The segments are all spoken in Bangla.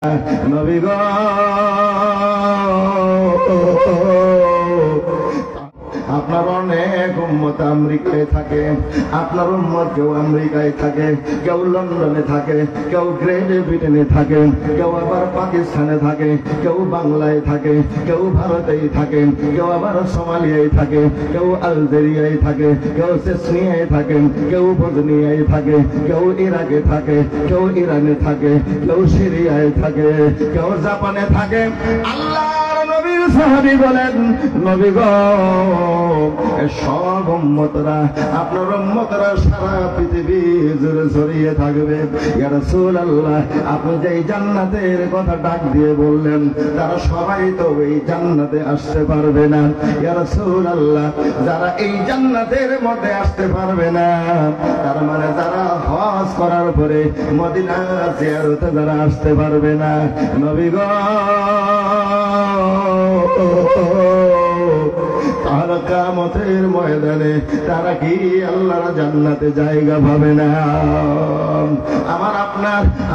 নবী গো আপনার অনেক উম্মত আমেরিকায় থাকে, আপনার উম্মত কেউ আমেরিকায় থাকে, কেউ লন্ডনে থাকে, কেউ গ্রেট ব্রিটেনে থাকে, কেউ আবার পাকিস্তানে থাকে, কেউ বাংলায় থাকে, কেউ ভারতেই থাকে, কেউ আবার সোমালিয়ায় থাকে, কেউ আলজেরিয়ায় থাকে, কেউ চেচনিয়ায় থাকে, কেউ বজনিয়ায় থাকে, কেউ ইরাকে থাকে, কেউ ইরানে থাকে, কেউ সিরিয়ায় থাকে, কেউ জাপানে থাকে। আল্লাহর নবীর সাহাবী বলেন, নবী গো সব উম্মতরা আপনার উম্মতরা সারা পৃথিবী জুড়ে ছড়িয়ে থাকবে। ইয়া রাসূলুল্লাহ, আপনি যে জান্নাতের কথা ডাক দিয়ে বললেন তারা সবাই তো এই জান্নাতে আসতে পারবে না। ইয়া রাসূলুল্লাহ, যারা এই জান্নাতের মধ্যে আসতে পারবে না তার মানে যারা হজ করার পরে মদিনা জিয়ারতে যারা আসতে পারবে না, নবী গো তারা কিয়ামতের ময়দানে তারা কি আল্লাহর জান্নাতে জায়গা পাবে না?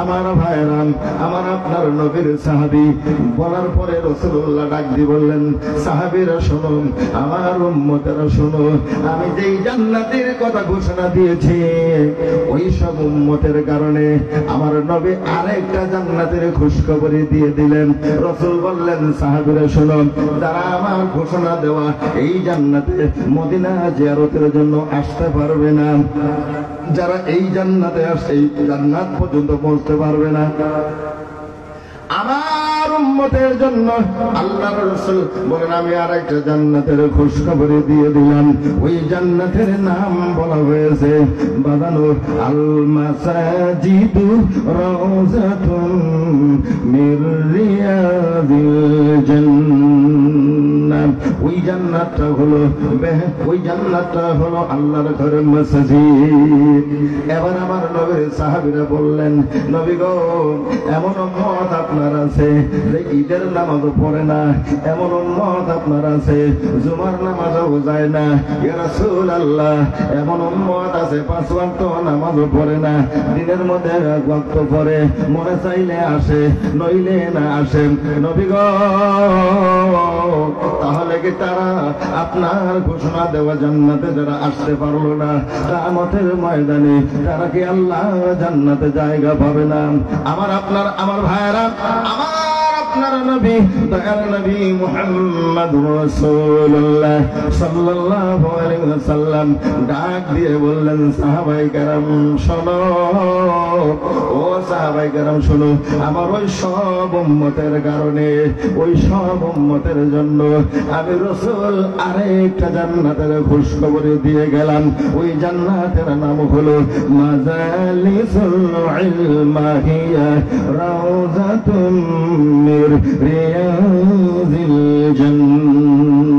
আমার ভাইরাম, আমার আপনার নবীর সাহাবী বলার পরে রাসূলুল্লাহ ডাক দিয়ে বললেন, সাহাবীরা শোনো, আমার উম্মতেরা শোনো, আমি যেই জান্নাতের কথা ঘোষণা দিয়েছি ওই সব উম্মতের কারণে আমার নবী আরেকটা জান্নাতের খুশখবরি দিয়ে দিলেন। রাসূল বললেন, সাহাবীরা শোনো, যারা আমার ঘোষণা দেওয়া এই জান্নাতে মদিনা জিয়ারতের জন্য আসতে পারবে না, যারা এই জান্নাতে আসে এই জান্নাত পর্যন্ত পৌঁছতে পারবে না, আমার উম্মতের জন্য আল্লাহর রাসূল বলেন আমি আরেকটা জান্নাতের খুশখবরি দিয়ে দিলাম। ওই জান্নাতের নাম বলা হয়েছে বাদানু আল মাসাজিদু রাউযাতুন মির রিয়াদিল জান্নাহ। ওই জান্নাতটা হলো আল্লাহর ঘরের মসজিদ। এবার আমার নবীর সাহাবীরা বললেন, নবী গো এমন উম্মত আপনার আছে যে ঈদের নামাজও পড়ে না, এমন উম্মত আপনার আছে জুমার নামাজও যায় না। ইয়া রাসূলুল্লাহ, এমন উম্মত আছে 5 ওয়াক্ত নামাজও পড়ে না, দিনের মধ্যে 1 ওয়াক্ত পড়ে, মনে চাইলে আসে নইলে না আসে। নবী গো তাহলে কি তারা আপনার ঘোষণা দেওয়া জান্নাতে যারা আসতে পারলো না, কিয়ামতের ময়দানে তারা কি আল্লাহ জান্নাতে জায়গা পাবে না? আমার ভাইরা, আমার আপনার নবী দয়ার নবী মুহাম্মদুর রাসূলুল্লাহ সাল্লাল্লাহু আলাইহি ওয়াসাল্লাম ডাক দিয়ে বললেন, সাহাবায়ে কেরাম শোনো, ও সাহাবায়ে কেরাম শোনো, আমার ওই সব উম্মতের কারণে, ওই সব উম্মতের জন্য আমি রাসূল আরেকটা জান্নাতের খুশখবরি দিয়ে গেলাম। ওই জান্নাতের নাম হলো মাজালিসুল ইলমিয়া রাউযাতুম মির রিয়াদিল জান্নাহ।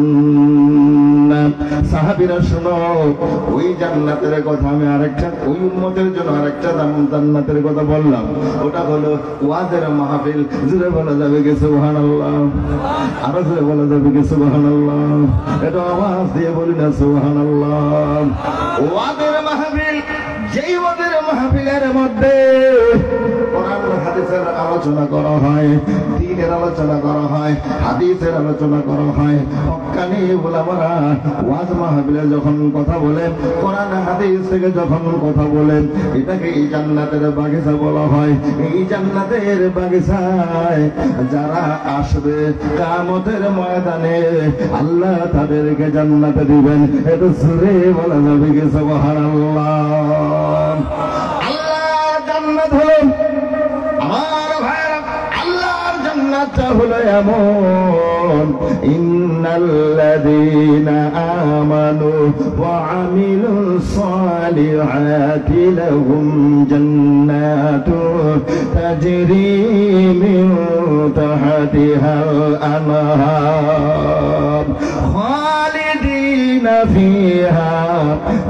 সাহাবীরা শোনো, ওই জান্নাতের কথা আমি আরেকটা, ওই উম্মতের জন্য আরেকটা জান্নাতের কথা বললাম, ওটা হলো ওয়াজের মাহফিল। জোরে বলা যাবে কি সুবহানাল্লাহ? আরো জোরে বলা যাবে কি সুবহানাল্লাহ? এটা আওয়াজ দিয়ে বলি না সুবহানাল্লাহ? ওয়াজের মাহফিল, যেই ওয়াজের মাহফিলের মধ্যে কোরআন হাদিসের আলোচনা করা হয়, দ্বীনের আলোচনা করা হয়, হাদিসের আলোচনা করা হয়, হক্কানি উলামারা ওয়াজ মাহফিলে যখন কথা বলেন, কোরআন হাদিস থেকে যখন কথা বলেন, এটাকে এই জান্নাতের বাগিচা বলা হয়। এই জান্নাতের বাগিচায় যারা আসবে কিয়ামতের ময়দানে আল্লাহ তাদেরকে জান্নাতে দিবেন। এটা সুরে বলা যাবে কি সুবহানাল্লাহ? আল্লাহর জান্নাত হলো, আমার ভাইরা, আল্লাহর জান্নাতটা হলো এমন, ইন্নাল্লাযীনা আমানু ওয়া আমিলুস সালিহাতি লাহুম জান্নাতু তাজরি মিন তাহতিহাল আনহার খালিদিনা ফিহা।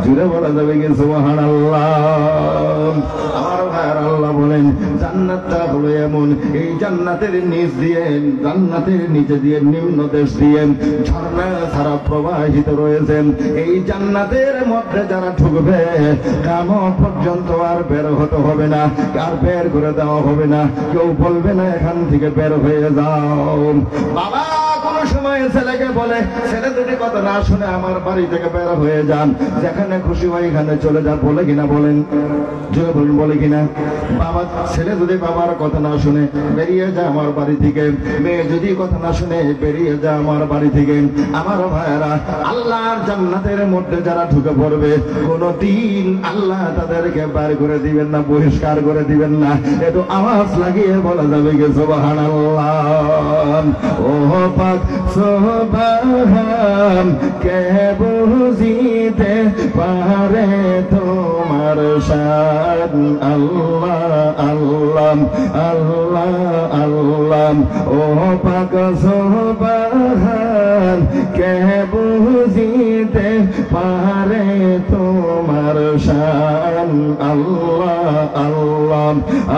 জোরে বলা যাবে কি সুবহানাল্লাহ? আমার ভাইরা, আল্লাহ বলে বলেন জান্নাতটা হলো এমন, এই জান্নাতের নিচ দিয়ে, জান্নাতের নিচে দিয়ে নিম্ন দেশ দিয়ে ঝর্ণা ধারা প্রবাহিত রয়েছে। এই জান্নাতের মধ্যে যারা ঢুকবে কিয়ামত পর্যন্ত আর বের হতে হবে না, আর বের করে দেওয়া হবে না। কেউ বলবে না এখান থেকে বের হয়ে যাও। বাবা কোন সময় ছেলেকে বলে, ছেলে যদি কথা না শুনে আমার বাড়ি থেকে বের হয়ে যান, যেখানে খুশি হয় এখানে চলে যান, বলে কিনা বলেন? জোরে বলুন, বলে কিনা? বাবা ছেলে যদি বাবার কথা না শুনে বেরিয়ে যায় আমার বাড়ি থেকে, মেয়ে যদি কথা না শুনে বেরিয়ে যায় আমার বাড়ি থেকে, আমার ভাইয়েরা আল্লাহর জান্নাতের মধ্যে যারা ঢুকে পড়বে কোনদিন আল্লাহ তাদেরকে বের করে দিবেন না, বহিষ্কার করে দিবেন না। একটু আওয়াজ লাগিয়ে বলা যাবে কি সুবহানাল্লাহ। ও পাক সুবহান, কে বুঝিতে পারে তোমার শান। আল্লাহ আল্লাহ আল্লাহ আল্লাহ। ও পাক সুবহান, কে বুঝিতে পারে তোমার শান। আল্লাহ আল্লাহ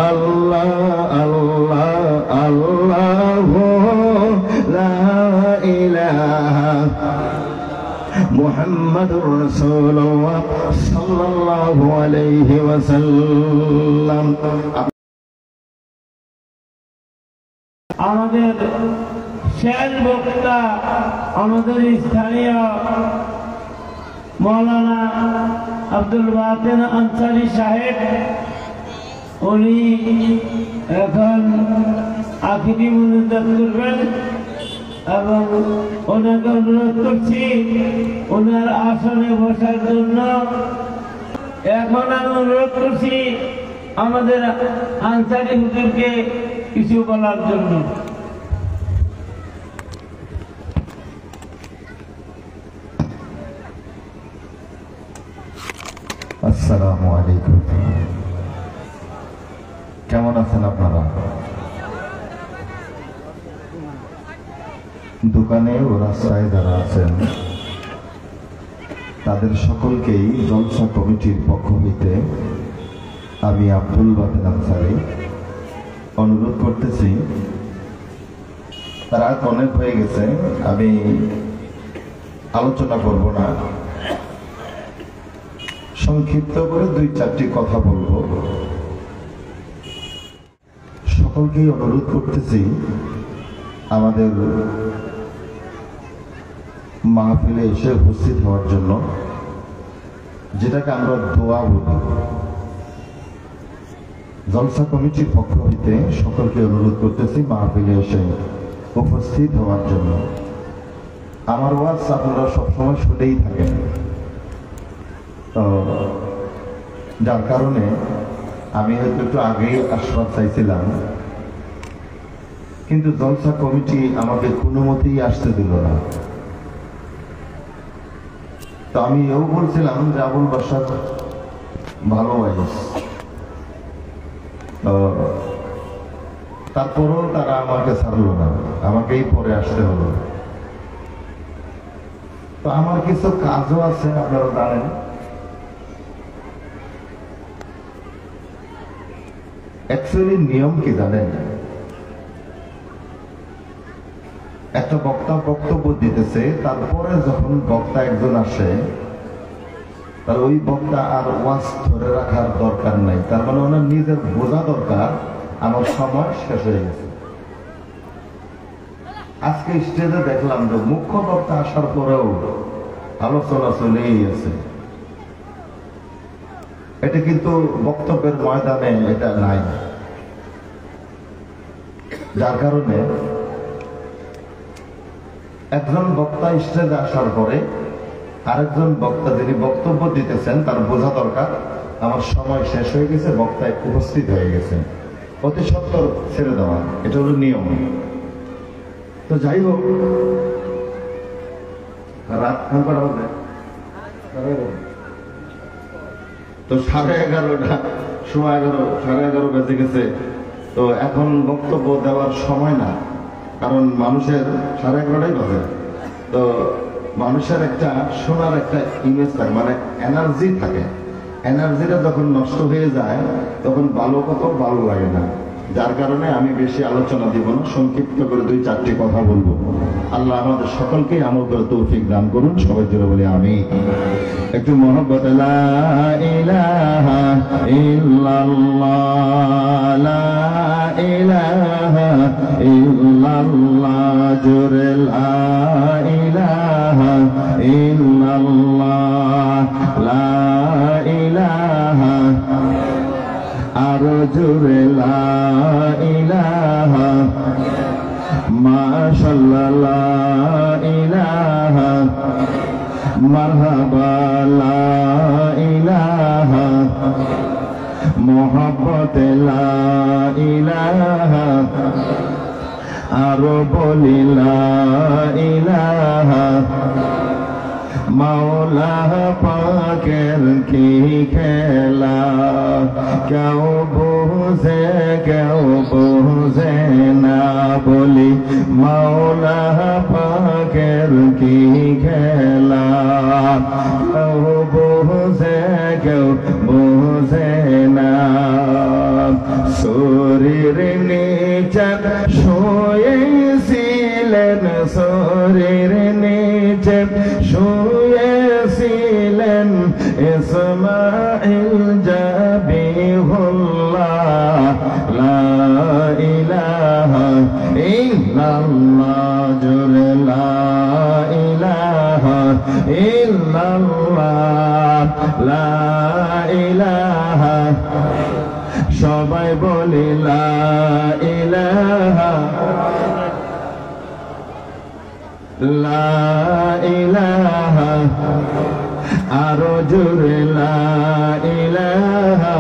আল্লাহ আল্লাহ আল্লাহ লা ইলাহা মুহাম্মাদুর রাসূলুল্লাহ সাল্লাল্লাহু আলাইহি ওয়াসাল্লাম। আমাদের শেষ বক্তা আমাদের স্থানীয় মৌলানা আব্দুল বাতেন আনসারী সাহেব, উনি এখন আখিরি মুনাজাত করবেন এবং ওনাকে অনুরোধ করছি ওনার আসনে বসার জন্য। এখন আমি অনুরোধ করছি আমাদের আনসারী হুজুরকে কিছু বলার জন্য। আসসালামু আলাইকুম। কেমন আছেন আপনারা? দোকানে ও রাস্তায় যারা আছেন তাদের সকলকেই জলসা কমিটির পক্ষ হইতে আমি আব্দুল বাতেন আনসারী অনুরোধ করতেছি, রাত অনেক হয়ে গেছে, আমি আলোচনা করব না, সংক্ষিপ্ত করে দুই চারটি কথা বলবো। সকলকেই অনুরোধ করতেছি আমাদের মাহফিলে এসে উপস্থিত হওয়ার জন্য, যেটাকে আমরা দোয়া বলি। জলসা কমিটির পক্ষ হইতে সকলকে অনুরোধ করতেছি মাহফিলে এসে উপস্থিত হওয়ার জন্য। আমার ওয়াজ আপনারা সবসময় শুনেই থাকেন, তো যার কারণে আমি হয়তো একটু আগেই আশ্বাস চাইছিলাম, কিন্তু জলসা কমিটি আমাকে কোনো মতেই আসতে দিল না। তো আমি এও বলছিলাম যে আবুল বাসার ভালো ওয়াইস, তারপরেও তারা আমাকে ছাড়লো না, আমাকেই পরে আসতে হলো। তো আমার কিছু কাজও আছে, আপনারা জানেন। অ্যাকচুয়ালি নিয়ম কি জানেন? একটা বক্তা বক্তব্য দিতেছে, তারপরে যখন বক্তা একজন আসে, তার ওই বক্তা আর ওয়াজ ধরে রাখার দরকার নাই। তার মানে ওনার নিজের বোঝা দরকার আমার সময় শেষ হয়ে গেছে। আজকে স্টেজে দেখলাম যে মুখ্য বক্তা আসার পরেও আলোচনা চলেই আছে। এটা কিন্তু বক্তব্যের ময়দানে এটা নাই, যার কারণে একজন বক্তা স্টেজে আসার পরে আরেকজন বক্তা যিনি বক্তব্য দিতেছেন তার বোঝা দরকার আমার সময় শেষ হয়ে গেছে, বক্তায় উপস্থিত হয়ে গেছে, অতি সত্বর ছেড়ে দেওয়া, এটা হলো নিয়ম। তো যাই হোক, রাত কটা হবে? তো 11:30, 11:30 বেজে গেছে। তো এখন বক্তব্য দেওয়ার সময় না, কারণ মানুষের 11:30 বাজে। তো মানুষের একটা শোনার একটা ইমেজ থাকে, মানে এনার্জি থাকে। এনার্জিটা যখন নষ্ট হয়ে যায় তখন ভালো কত ভালো লাগে না। যার কারণে আমি বেশি আলোচনা দিব না, সংক্ষিপ্ত করে 2-4টি কথা বলবো। আল্লাহ আমাদের সকলকে আমল করে তৌফিক দান করুন। সবাই জোরে বলি আমি। একটু মহব্বত লা ইলাহা ইল্লাল্লাহ, লা ইলাহা ইল্লাল্লাহ, জোরে লা ইলাহা ইল্লাল্লাহ, লা ইলাহা, আরো জোরে লা ইলাহা, মাশাআল্লাহ লা ইলাহা, মারহাবা লা ইলাহা, মোহাব্বত লা ইলাহা, আরো বলি লা ইলাহা। মাওলা পাকের কি খেলা, কেউ বোঝে না, বলি মাওলা পাকের কি খেলা, কেউ বোঝে না। শরীর নিচে শুয়েছিলেন, শরীর নিচে শুয়েছিলেন ইসমাঈল জাবিহুল্লাহ, লা ইলাহা ইল্লাল্লাহ, জোরে লা ইলাহা ইল্লাল্লাহ, লা ইলাহা, সবাই বলি লা ইলাহা, লা ইলাহা, আরো জোরে লা ইলাহা,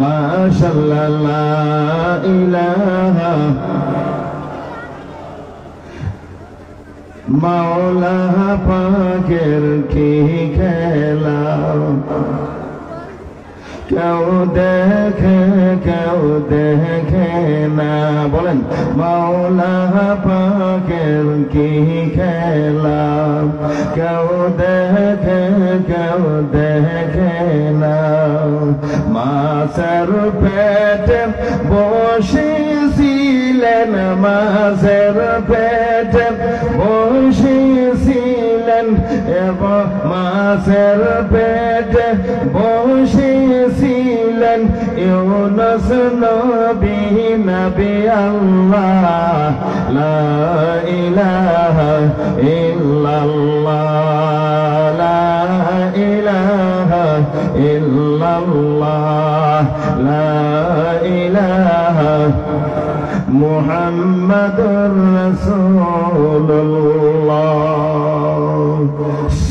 মাশাআল্লাহ লা ইলাহা। মাওলা পাকের কি খেলা, কেউ দেখে না, বলেন মাওলা পাকের কি খেলা, কেউ দেখে না। মাছের পেটে বসেছিলেন, মাছের পেটে বসেছিলেন, এবং মাছের পেটে বসেছিলেন ইউনুস নবী, নবী আল্লাহ, লা ইলাহা ইল্লাল্লাহ, লা ইলাহা ইল্লাল্লাহ, লা ইলাহা মুহাম্মাদুর রাসূলুল্লাহ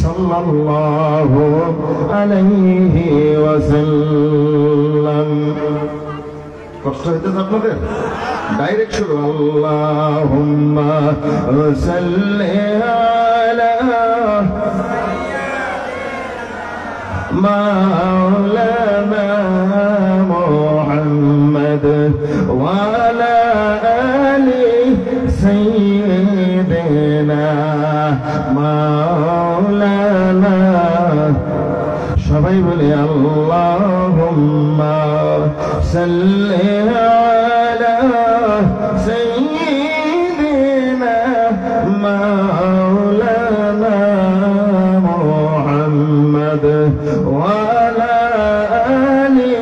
সাল্লাল্লাহু আলাইহি ওয়াসাল্লাম। কষ্ট হইতেছে আপনাদের? ডাইরেক্ট শুরু। আল্লাহুম্মা সাল্লি আলা মাওলানা মুহাম্মদ ওয়া আলা আলি সাইয়্যিদিনা মাওলানা। সবাই বলে আল্লাহুম্মা সাল্লি আলা সাইয়্যিদিনা মাওলানা মুহাম্মদ ওয়া আলা আলি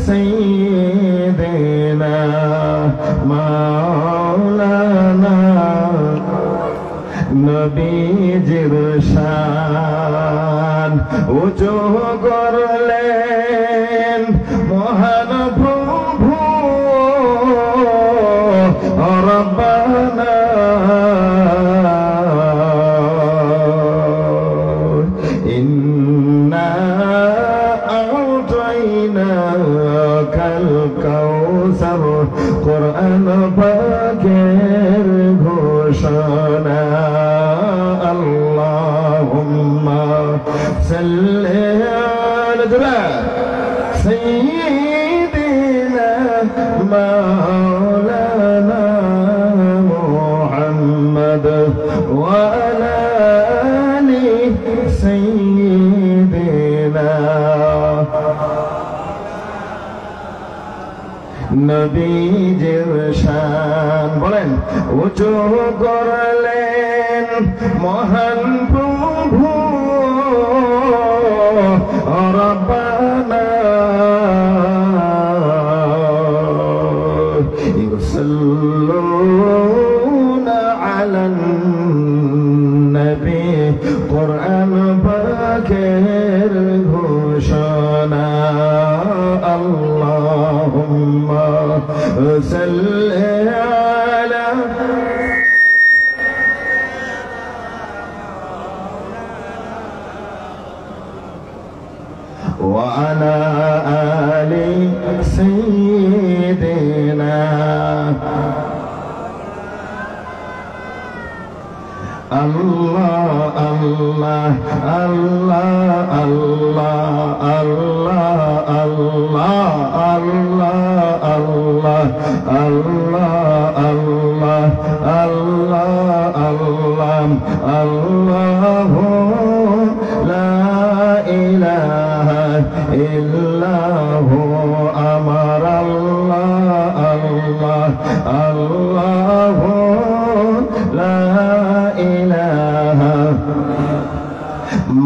সাইয়্যিদিনা মাওলানা। নবীজির শান উঁচু করলেন মহান প্রভু রব্বানা। ইন্না আ'তাইনাকাল কাউসার, কোরআন পাকের ঘোষণা। আল্লাহুম্মা সাল্লি আলা সাইয়্যিদিনা মাওলানা মুহাম্মদ ওয়া আলা আলি সাইয়্যিদিনা উঁচু করলেন মহান প্রভু রব্বানা ইউসাল্লুনা আলান নবী কোরআন পাকের ঘোষণা আল্লাহুম্মা সাল্লি আলা وعلى آل سيدنا الله الله الله الله الله الله الله الله الله الله الله الله لا إله إلا هو أمر الله الله الله لا إله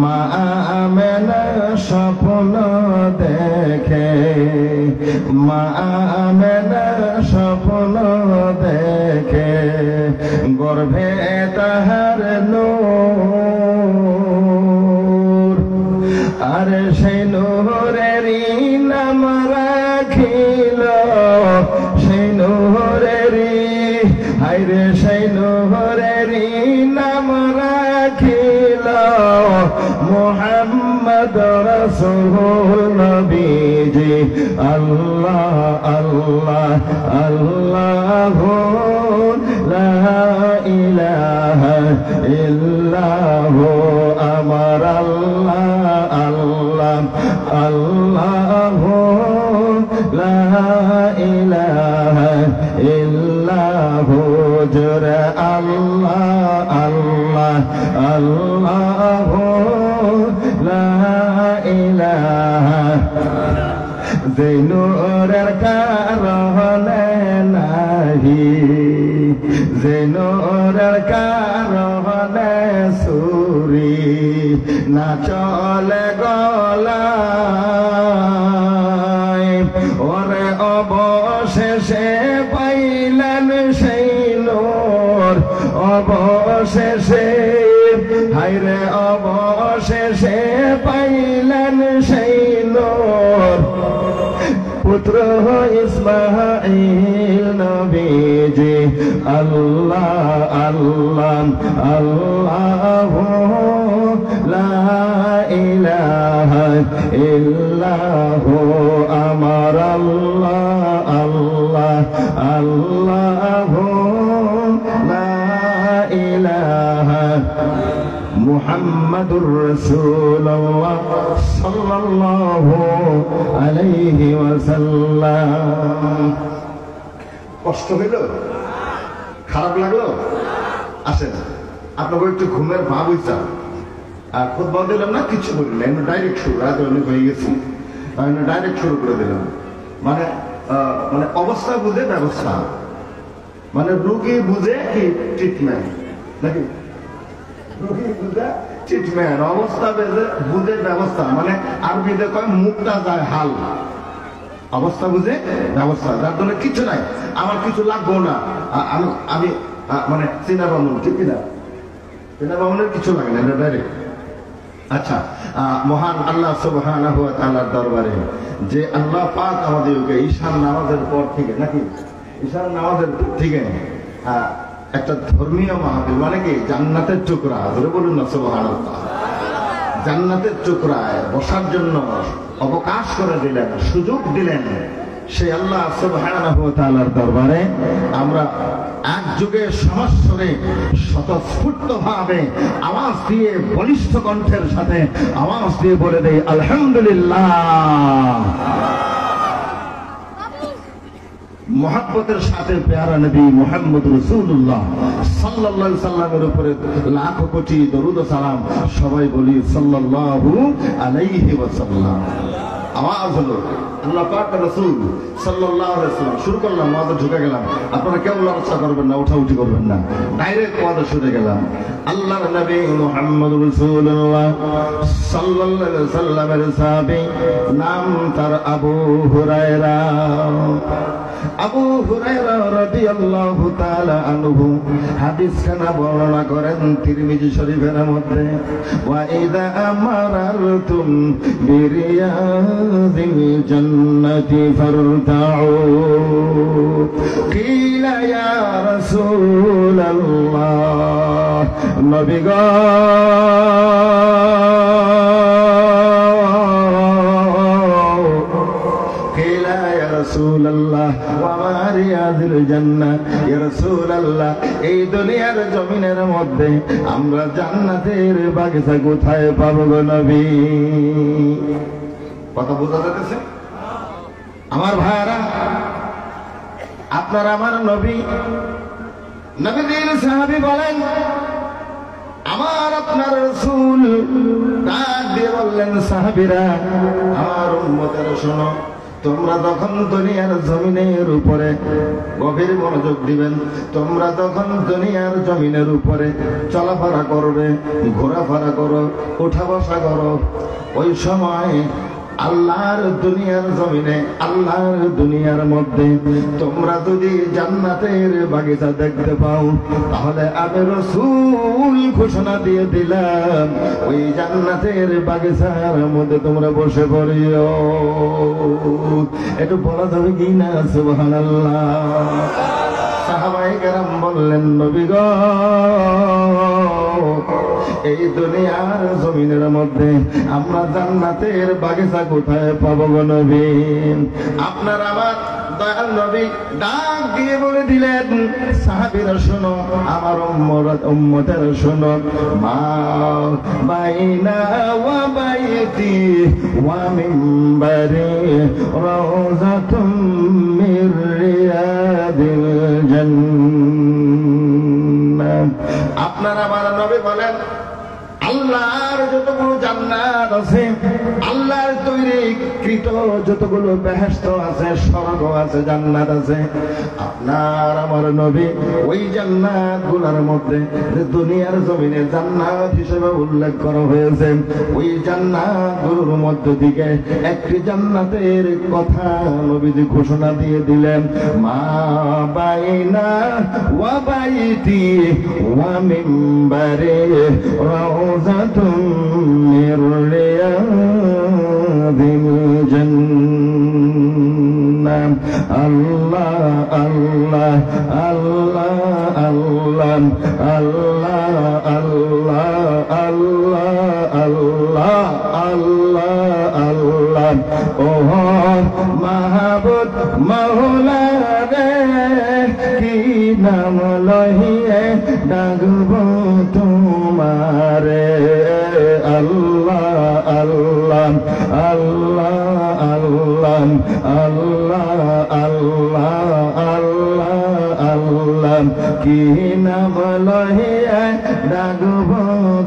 মা আমেনা স্বপ্ন দেখে মা আমেনা স্বপ্ন দেখে গর্ভে তাহার নূর আর সেই নূরেরই নাম রাখিল সেই নূরেরই হায়রে সেই নূরেরই নাম রাখিল মুহাম্মদ রাসূল নবীজি আল্লাহ আল্লাহ আল্লাহ লা ইলাহা ইল্লাহু আমার আল্লাহ আল্লাহ আল্লাহ লা ইলাহা ইল্লাহু জোরে আল্লাহ আল্লাহ আল্লাহ লা ইলাহা যে নূরের কারণে নাহি যে নূরের কারণে সুরি না চলে গলায় ওরে অবশেষে পাইলেন সেই নূর অবশেষে হায়রে অবশেষে পাইলেন সেই নূর পুত্র ইসমাঈল নবীজি আল্লাহ আল্লাহ আল্লাহ লা ইলাহা ইল্লাহু আমার আল্লাহ আল্লাহ আল্লাহ লা ইলাহা মুহাম্মাদুর রাসূলুল্লাহ সাল্লাল্লাহু আলাইহি ওয়াসাল্লাম। কষ্ট হইল? খারাপ লাগলো? আসেন আপনাকে একটু ঘুমের ভাব হইছে আর খুতবা দিলাম না, কিছু বলি না, ডাইরেক্ট শুরু, রাত অনেক হয়ে গেছি, ডাইরেক্ট শুরু করে দিলাম। মানে মানে অবস্থা বুঝে ব্যবস্থা, মানে রুগী বুঝে কি ট্রিটমেন্ট নাকি, রুগী বুঝে ট্রিটমেন্ট, অবস্থা বুঝে ব্যবস্থা, মানে আরবিতে কয় মুখটা যায় হাল, অবস্থা বুঝে ব্যবস্থা। যার জন্য কিছু নাই, আমার কিছু লাগবো না, আমি মানে চিনা বামুন, ঠিক কিনা, চিনা বামুনের কিছু লাগে না, ডাইরেক্ট। আচ্ছা, মহান আল্লাহ সুবহানাহু ওয়া তাআলার দরবারে যে আল্লাহ পাক আমাদেরকে ঈশান নামাজের পর থেকে নাকি ঈশান নামাজের পর থেকে একটা ধর্মীয় মাহফিল, মানে কি জান্নাতের টুকরা, ধরে বলুন না সুবহানাল্লাহ, জান্নাতের টুকরায় বসার জন্য অবকাশ করে দিলেন, সুযোগ দিলেন। সেই আল্লাহ সুবহানাহু ওয়া তাআলার দরবারে আমরা এক যুগে সমস্বরে স্বতঃস্ফূর্তভাবে আওয়াজ দিয়ে, বলিষ্ঠ কণ্ঠের সাথে আওয়াজ দিয়ে বলে দেই আলহামদুলিল্লাহ। মোহাব্বতের সাথে পেয়ারা নবী মুহাম্মদ রাসূলুল্লাহ সাল্লাল্লাহু আলাইহি সাল্লামের উপরে লাখ কোটি দরুদ ও সালাম, সবাই বলি সাল্লাল্লাহু আলাইহি ওয়াসাল্লাম। আওয়াজ হলো, আল্লাহ পাক রাসূল সাল্লাল্লাহু আলাইহি ওয়াসাল্লাম শুরু করলাম, ওয়াজে ঢুকে গেলাম। আপনারা কেউ লড়াচড়া করবেন না, উঠাউঠি করবেন না, ডাইরেক্ট ওয়াজে শুরু গেলাম। আল্লাহর নবী মুহাম্মদুর রাসূলুল্লাহ সাল্লাল্লাহু আলাইহি ওয়াসাল্লামের সাহাবী, নাম তার আবু হুরায়রা। আবু হুরায়রা রাদিয়াল্লাহু তাআলা আনহু হাদিসখানা বর্ণনা করেন তিরমিজি শরীফের মধ্যে, ওয়া ইযা আমারাতুম বিরিয়াযিল জান্নাতি ফারতাউ কিলা ইয়া রাসূলুল্লাহ, নবী গো এই দুনিয়ার জমিনের মধ্যে আমরা জান্নাতের বাগিচা কোথায় পাবো গো নবী? কথা বোঝা যাচ্ছে আমার ভাইরা? আপনার আমার নবী, নবীর সাহাবী বলেন, আমার আপনার রাসূল ডাক দিয়ে বললেন, সাহাবীরা আমার উম্মতেরা শোনো, তোমরা যখন দুনিয়ার জমিনের উপরে গভীর মনোযোগ দিবেন, তোমরা যখন দুনিয়ার জমিনের উপরে চলাফেরা করবে, ঘোরাফেরা করো, উঠা বসা করো, ওই সময় আল্লাহর দুনিয়ার জমিনে, আল্লাহর দুনিয়ার মধ্যে তোমরা যদি জান্নাতের বাগিচা দেখতে পাও, তাহলে আমি রাসূল ঘোষণা দিয়ে দিলাম, ওই জান্নাতের বাগিচার মধ্যে তোমরা বসে পড়িও। একটু বলা যাবে কি না সুবহানাল্লাহ? সাহাবায়ে কেরাম বললেন, নবী গো, এই দুনিয়ার জমিনের মধ্যে আমরা জান্নাতের বাগিচা কোথায় পাবো গো নবী? আপনার আমার দয়াল নবী ডাক দিয়ে বলে দিলেন, সাহাবীরা শোনো, আমার উম্মতেরা শোনো, মা বাইনা ওয়া বাইতি ওয়া মিম্বারি রাউযাতুম মির রিয়াদিল জান্নাহ। আপনার আমার নবী বলেন, আল্লাহর যতগুলো জান্নাত আছে, আল্লাহর তৈরি কৃত যতগুলো বেহেশত আছে, স্বর্গ আছে, জান্নাত আছে, আপনার আমার নবী ওই জান্নাত গুলার মধ্যে যে দুনিয়ার জমিনে জান্নাত হিসেবে উল্লেখ করা হয়েছে, ওই জান্নাত গুলোর মধ্য থেকে একটি জান্নাতের কথা নবীজি ঘোষণা দিয়ে দিলেন, মা বাইনা ওয়া বাইতি ওয়া মিম্বারি রাউযাতুম মির রিয়াদিল জান্নাহ। আল্লাহ আল্লাহ আল্লাহ আল্লাহ আল্লাহ আল্লাহ আল্লাহ আল্লাহ আল্লাহ। ও মাহবুব মাওলা রে, কি নাম লহিয়ে ডাকব তোমারে? আল্লাহ আল্লাহ আল্লাহ আল্লাহ আল্লাহ আল্লাহ আল্লাহ আল্লাহ, কি নাম লহিয়ে ডাকব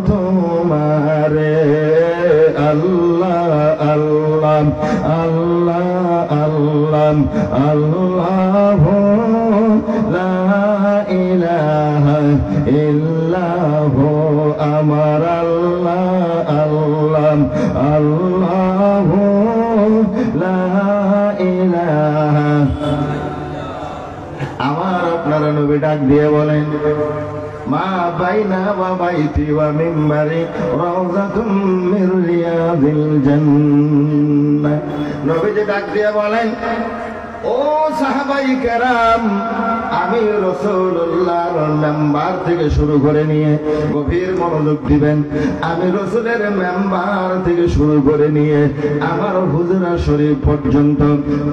তোমারে? আল্লাহ আল্লাহ আল্লাহ আল্লাহ আল্লাহ, লা ইলাহা ইল্লাহু আমার আল্লাহ আল্লাহ আল্লাহ, লা ইলাহা। আমার আপনার নবী ডাক দিয়ে বলেন, মা বাইনা ওয়া বাইতি ওয়া মিম্বারি রাউযাতুম মির রিয়াদিল জান্নাহ। নবীজি ডাক দিয়ে বলেন, ও সাহাবায়ে কেরাম, আমি রাসূলুল্লাহর মেম্বার থেকে শুরু করে নিয়ে গভীর মনোযোগ দিবেন, আমি রাসূলের মেম্বার থেকে শুরু করে নিয়ে আমার হুজরা শরীফ পর্যন্ত,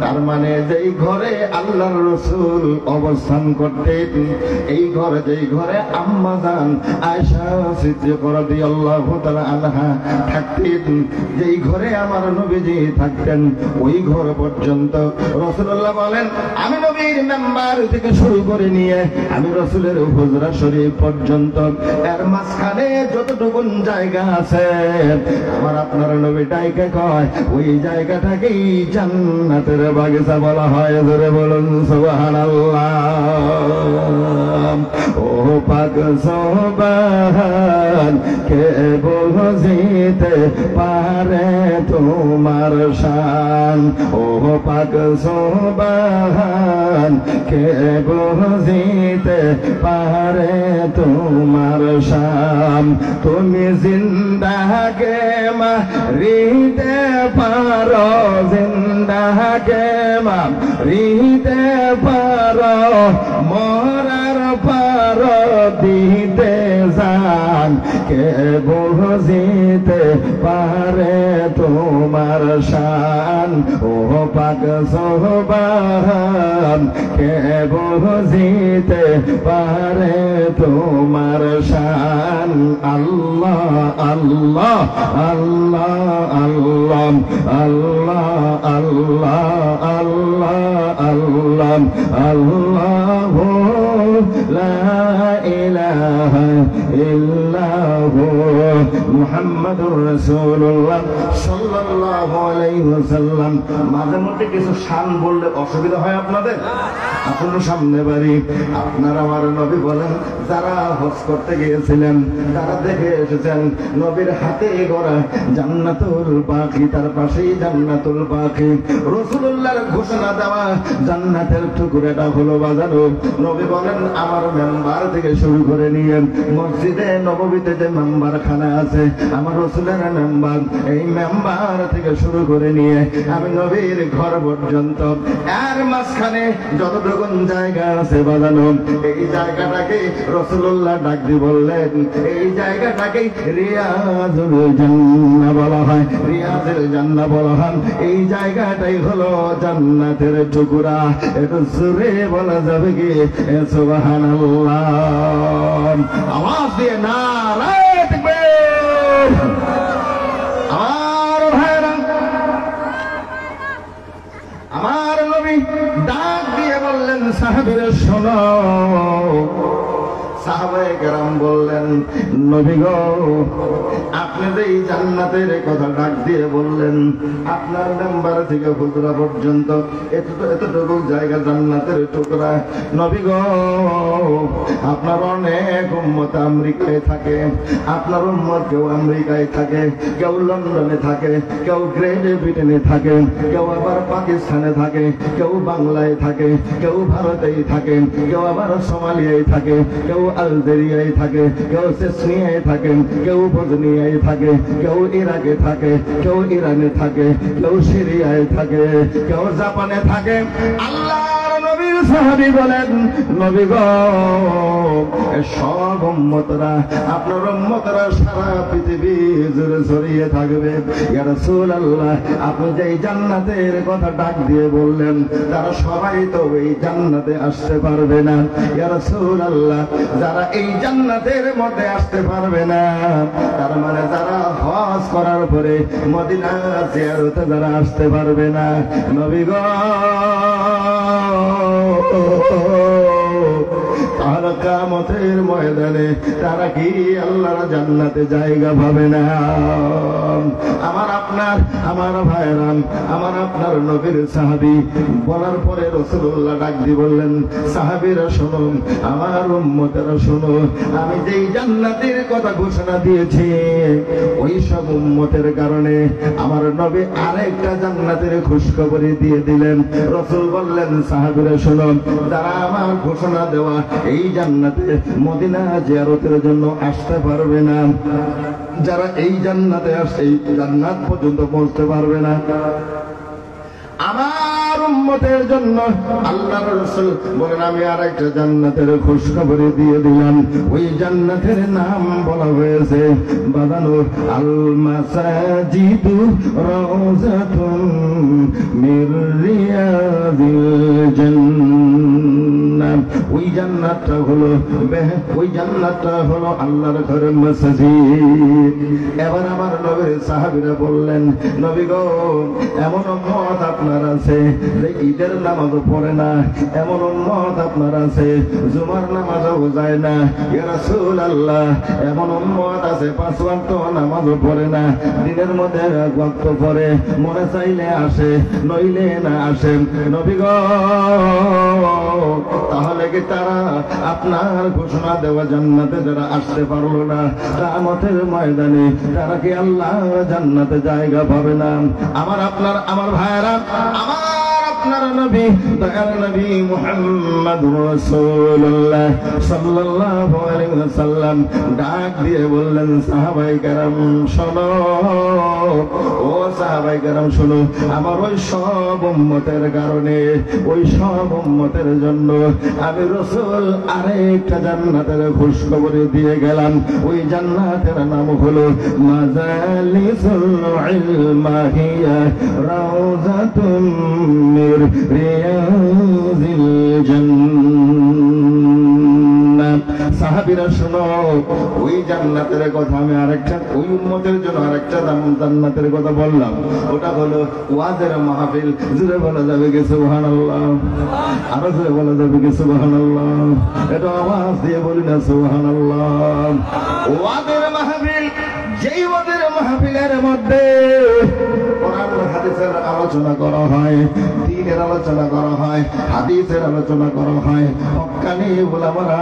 তার মানে যেই ঘরে আল্লাহর রাসূল অবস্থান করতেন, এই ঘরে যেই ঘরে আম্মা জান আয়েশা সিদ্দিকা রাদিয়াল্লাহু তাআলা আনহা থাকতেন, যেই ঘরে আমার নবীজি থাকতেন, ওই ঘর পর্যন্ত রাসূলুল্লাহ বলেন, আমি নবীর মেম্বার থেকে শুরু করে নিয়ে আমি রাসূলের মসজিদের হুজরা শরীফ পর্যন্ত এর মাঝখানে যতটুকু জায়গা আছে আমার আপনার নবী ডাইকে কয় ওই জায়গাটাকেই জান্নাতের বাগিচা বলা হয়। জোরে বলুন সুবহানাল্লাহ। ও পাক সুবহান কে বুঝিতে পারে তোমার শান। ও পাক সুবহান কে বুঝিতে পারে তোমার শান। তুমি জিন্দাকে মারিতে পারো, জিন্দাকে মারিতে পারো, মরার পারো দিতে জান। কে বুঝিতে পারে তোমার শান। ও পাক সুবহান কে বুঝিতে পারে তোমার শান। আল্লাহ আল্লাহ আল্লাহ আল্লাহ আল্লাহ আল্লাহ আল্লাহ আল্লাহ লা ইলাহা ইল্লাহু মুহাম্মাদুর রাসূলুল্লাহ সাল্লাল্লাহু আলাইহি ওয়াসাল্লাম। মাঝে মধ্যে কিছু শান বললে অসুবিধা হয় আপনাদের? আসলে সামনে বাড়ি আপনার আমার নবী বলেন যারা হজ করতে গিয়েছিলেন তারা দেখে এসেছেন নবীর হাতে গড়া জান্নাতুল বাকি, তার পাশেই জান্নাতুল বাকি। রাসূলুল্লাহর ঘোষণা দেওয়া জান্নাতের টুকরাটা হলো বাজানো। নবী বলেন আমার মেম্বার থেকে শুরু করে নিয়ে মসজিদে নববীতে যে মেম্বার খানা আছে আমার রাসূলের মেম্বার, এই মেম্বার থেকে শুরু করে নিয়ে আমি নবীর ঘর পর্যন্ত এর মাঝখানে যতটুকু জায়গা আছে বাজানো, এই জায়গাটাকে রাসূলুল্লাহ ডাক দিয়ে বললেন এই জায়গাটাকে রিয়াজুল জান্নাহ বলা হয়, রিয়াজুল জান্নাহ বলা হয়। এই জায়গাটাই হলো জান্নাতের টুকরা। একটু জোরে বলা যাবে কি সুবহানাল্লাহ? আওয়াজ দিয়ে নারায়ে তাকবীর। আমার ভাইরা, আমার নবী ডাক দিয়ে বললেন সাহাবীরা শোনো। সাহাবায়ে কেরাম বললেন নবী গো আপনি যে এই জান্নাতের কথা ডাক দিয়ে বললেন আপনার মেম্বার থেকে হুজরা পর্যন্ত এতটুকু জায়গা জান্নাতের টুকরা। নবী গো আপনার অনেক উম্মত আমেরিকায় থাকে, আপনার উম্মত কেউ আমেরিকায় থাকে, কেউ লন্ডনে থাকে, কেউ গ্রেট ব্রিটেনে থাকে, কেউ আবার পাকিস্তানে থাকে, কেউ বাংলায় থাকে, কেউ ভারতেই থাকে, কেউ আবার সোমালিয়ায় থাকে, কেউ আলজেরিয়ায় থাকে, কেউ চেচনিয়ায় থাকে, কেউ বজনিয়ায় থাকে, কেউ ইরাকে থাকে, কেউ ইরানে থাকে, কেউ সিরিয়ায় থাকে, কেউ জাপানে থাকে। আল্লাহর নবীর সাহাবী বলেন নবী গো সব উম্মতরা আপনার উম্মতরা সারা পৃথিবী জুড়ে ছড়িয়ে থাকবে। ইয়া রাসূলুল্লাহ আপনি যে জান্নাতের কথা ডাক দিয়ে বললেন তারা সবাই তো এই জান্নাতে আসতে পারবে না। ইয়া রাসূলুল্লাহ যারা এই জান্নাতের মধ্যে আসতে পারবে না তার মানে যারা হজ করার পরে মদিনা জিয়ারতে যারা আসতে পারবে না, নবী গো তারা কিয়ামতের ময়দানে তারা কি আল্লাহর জান্নাতে জায়গা পাবে না? আমার আপনার আমার ভাইরাম আমার আপনার নবীর সাহাবী বলার পরে রাসূলুল্লাহ ডাক দিয়ে বললেন সাহাবীরা শোনো, আমার উম্মতেরা শোনো, আমি যেই জান্নাতের কথা ঘোষণা দিয়েছি ওই সব উম্মতের কারণে আমার নবী আরেকটা জান্নাতের খুশখবরি দিয়ে দিলেন। রাসূল বললেন সাহাবীরা শোনো, যারা আমার ঘোষণা দেওয়া এই জান্নাতে মদিনা জিয়ারতের জন্য আসতে পারবে না, যারা এই জান্নাতে আসে এই জান্নাত পর্যন্ত পৌঁছতে পারবে না, আমার উম্মতের জন্য আল্লাহর রাসূল বলেন আমি আরেকটা জান্নাতের খুশখবরি দিয়ে দিলাম। ওই জান্নাতের নাম বলা হয়েছে বাদানু আল মাসাজিদু রাউযাতুম মির রিয়াদিল জান্নাহ। না। ওই জান্নাতটা হলো আল্লাহর ঘরের মসজিদ। এবার আমার নবীর সাহাবীরা বললেন, নবী গো, এমন উম্মত আপনার আছে যে ঈদের নামাজও পড়ে না, এমন উম্মত আপনার আছে জুমার নামাজও যায় না। ইয়া রাসূলুল্লাহ, এমন উম্মত আছে 5 ওয়াক্ত নামাজও পড়ে না, দিনের মধ্যে 1 ওয়াক্ত পড়ে, মনে চাইলে আসে নইলে না আসে। নবী গো, তাহলে কি তারা আপনার ঘোষণা দেওয়া জান্নাতে যারা আসতে পারলো না, কিয়ামতের ময়দানে তারা কি আল্লাহ জান্নাতে জায়গা পাবে না? আমার ভাইরা, আপনার নবী, দয়াল নবী মুহাম্মদুর রাসূলুল্লাহ সাল্লাল্লাহু আলাইহি ওয়াসাল্লাম ডাক দিয়ে বললেন, সাহাবায়ে কেরাম শোনো, ও সাহাবায়ে কেরাম শোনো, আমার ওই সব উম্মতের কারণে, ওই সব উম্মতের জন্য আমি রাসূল আরেকটা জান্নাতের খুশখবরি দিয়ে গেলাম। ওই জান্নাতের নাম হলো মাজালিসুল ইলমা হিয়া রাউযাতুম মির রিয়াযিল জান্নাহ। সাহাবীরা শোনো, ওই জান্নাতের কথা আমি আরেকটা, ওই উম্মতের জন্য আরেকটা জান্নাতের কথা বললাম, ওটা হলো ওয়াজের মাহফিল। জুড়ে বলা যাবে কি সুবহানাল্লাহ? আরো জুড়ে বলা যাবে কি সুবহানাল্লাহ? এটা আওয়াজ দিয়ে বলি না সুবহানাল্লাহ। ওয়াজের মাহফিল, যেই ওয়াজের মাহফিলের মধ্যে কোরআন হাদিসের আলোচনা করা হয়, দ্বীনের আলোচনা করা হয়, হাদিসের আলোচনা করা হয়, হক্কানি উলামারা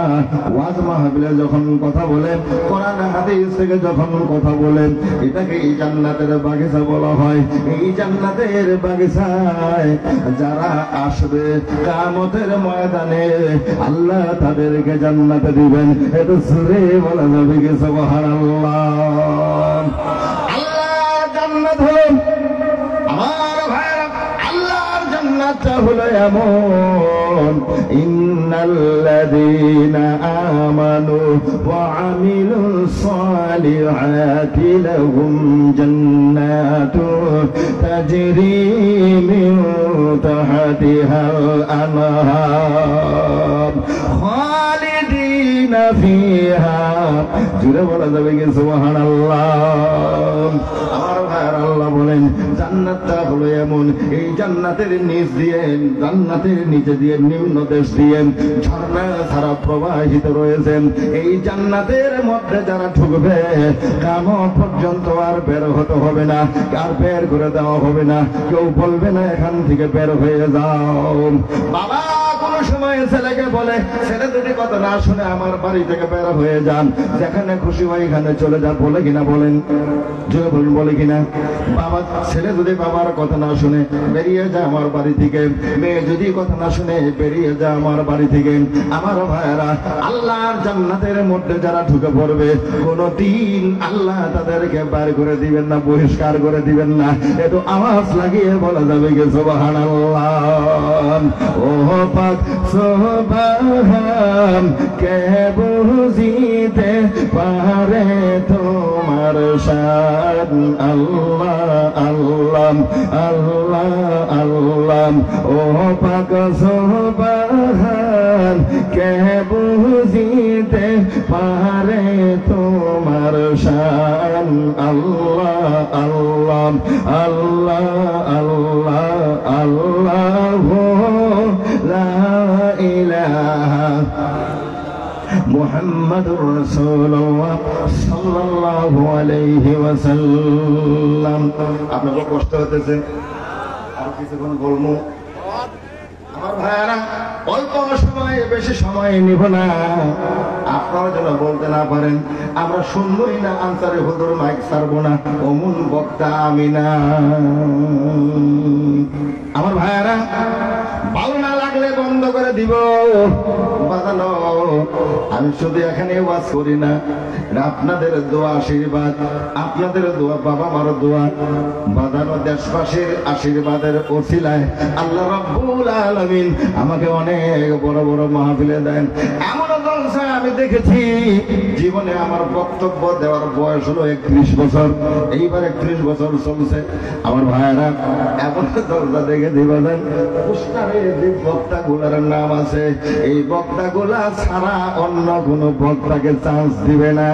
ওয়াজ মাহফিলে যখন কথা বলেন, কোরআন হাদিস থেকে যখন কথা বলেন, এটাকে এই জান্নাতের বাগিচা বলা হয়। এই জান্নাতের বাগিচায় যারা আসবে কিয়ামতের ময়দানে আল্লাহ তাদেরকে জান্নাতে দিবেন। এটা সুরে বলা যাবে কি সুবহানাল্লাহ? আল্লাহ জান্নাত হলো, আমার ভাইরা, আল্লাহর জান্নাতটা হলো এমন, ইন্নাল্লাযীনা আমানু ওয়া আমিলুস সালিহাতি লাহুম জান্নাতু তাজরি মিন তাহতিহাল আনহার খালিদিনা ফিহা। জুড়ে বলা যাবে কি সুবহানাল্লাহ? আমার ভাইরা, আল্লাহ বলেন জান্নাতটা হলো এমন, এই জান্নাতের নিচ দিয়ে, জান্নাতের নিচে দিয়ে, নিম্ন দেশ দিয়ে ঝর্ণা ধারা প্রবাহিত রয়েছেন। এই জান্নাতের মধ্যে যারা ঢুকবে কিয়ামত পর্যন্ত আর বের হতে হবে না, আর বের করে দেওয়া হবে না। কেউ বলবে না এখান থেকে বের হয়ে যাও। বাবা কোন সময় ছেলেকে বলে, ছেলে দুটি কথা না শুনে আমার বাড়ি থেকে বের হয়ে যান, যেখানে খুশি হয় এখানে চলে যান, বলে কিনা? বলেন, জোরে বলুন, বলে কিনা? বাবা, ছেলে যদি বাবার কথা না শুনে বেরিয়ে যায় আমার বাড়ি থেকে, মেয়ে যদি কথা না শুনে বেরিয়ে যায় আমার বাড়ি থেকে, আমার ভাইয়েরা, আল্লাহর জান্নাতের মধ্যে যারা ঢুকে পড়বে কোনদিন আল্লাহ তাদেরকে বের করে দিবেন না, বহিষ্কার করে দিবেন না। একটু আওয়াজ লাগিয়ে বলা যাবে কি সুবহানাল্লাহ? ও পাক সুবহান, কে বুঝিতে পারে তোমার শান। আল্লাহ আল্লাহ আল্লাহ আল্লাহ, ও পাক সুবহান, কে বুঝিতে পারে তোমার শান। আল্লাহ আল্লাহ আল্লাহ আল্লাহ আল্লাহ, লা ইলাহা মুহাম্মাদুর রাসূলুল্লাহ সাল্লাল্লাহু আলাইহি ওয়াসাল্লাম। আপনাদের কষ্ট হতেছে, আর কিছুক্ষণ বলবো। আমার ভাইরা, অল্প সময়, বেশি সময় নিব না, আপনারা যেন বলতে না পারেন আমরা শুনবই না, আনসারে হুজুর মাইক ছাড়বো না, অমুন বক্তা আমি না। আমার ভাইরা, ভালো না লাগলে বন্ধ করে দিব। বাজানো, আমি শুধু এখানে ওয়াজ করি না, আপনাদের দোয়া আশীর্বাদ, আপনাদের দোয়া, বাবা মার দোয়া, বাজানো দেশবাসীর আশীর্বাদের ওসিলায় আল্লাহ রাব্বুল আলামিন আমাকে অনেক বড় বড় মাহফিলে দেন। এমন জলসা আমি দেখেছি জীবনে আমার বক্তব্য দেওয়ার বয়স হলো 31 বছর, এইবার 31 বছর চলছে। আমার ভাইয়েরা এমন দরজা দেখে দিবেন পোস্টারে যে বক্তাগুলার নাম আছে, এই বক্তাগুলা ছাড়া অন্য কোনো বক্তাকে চান্স দিবে না,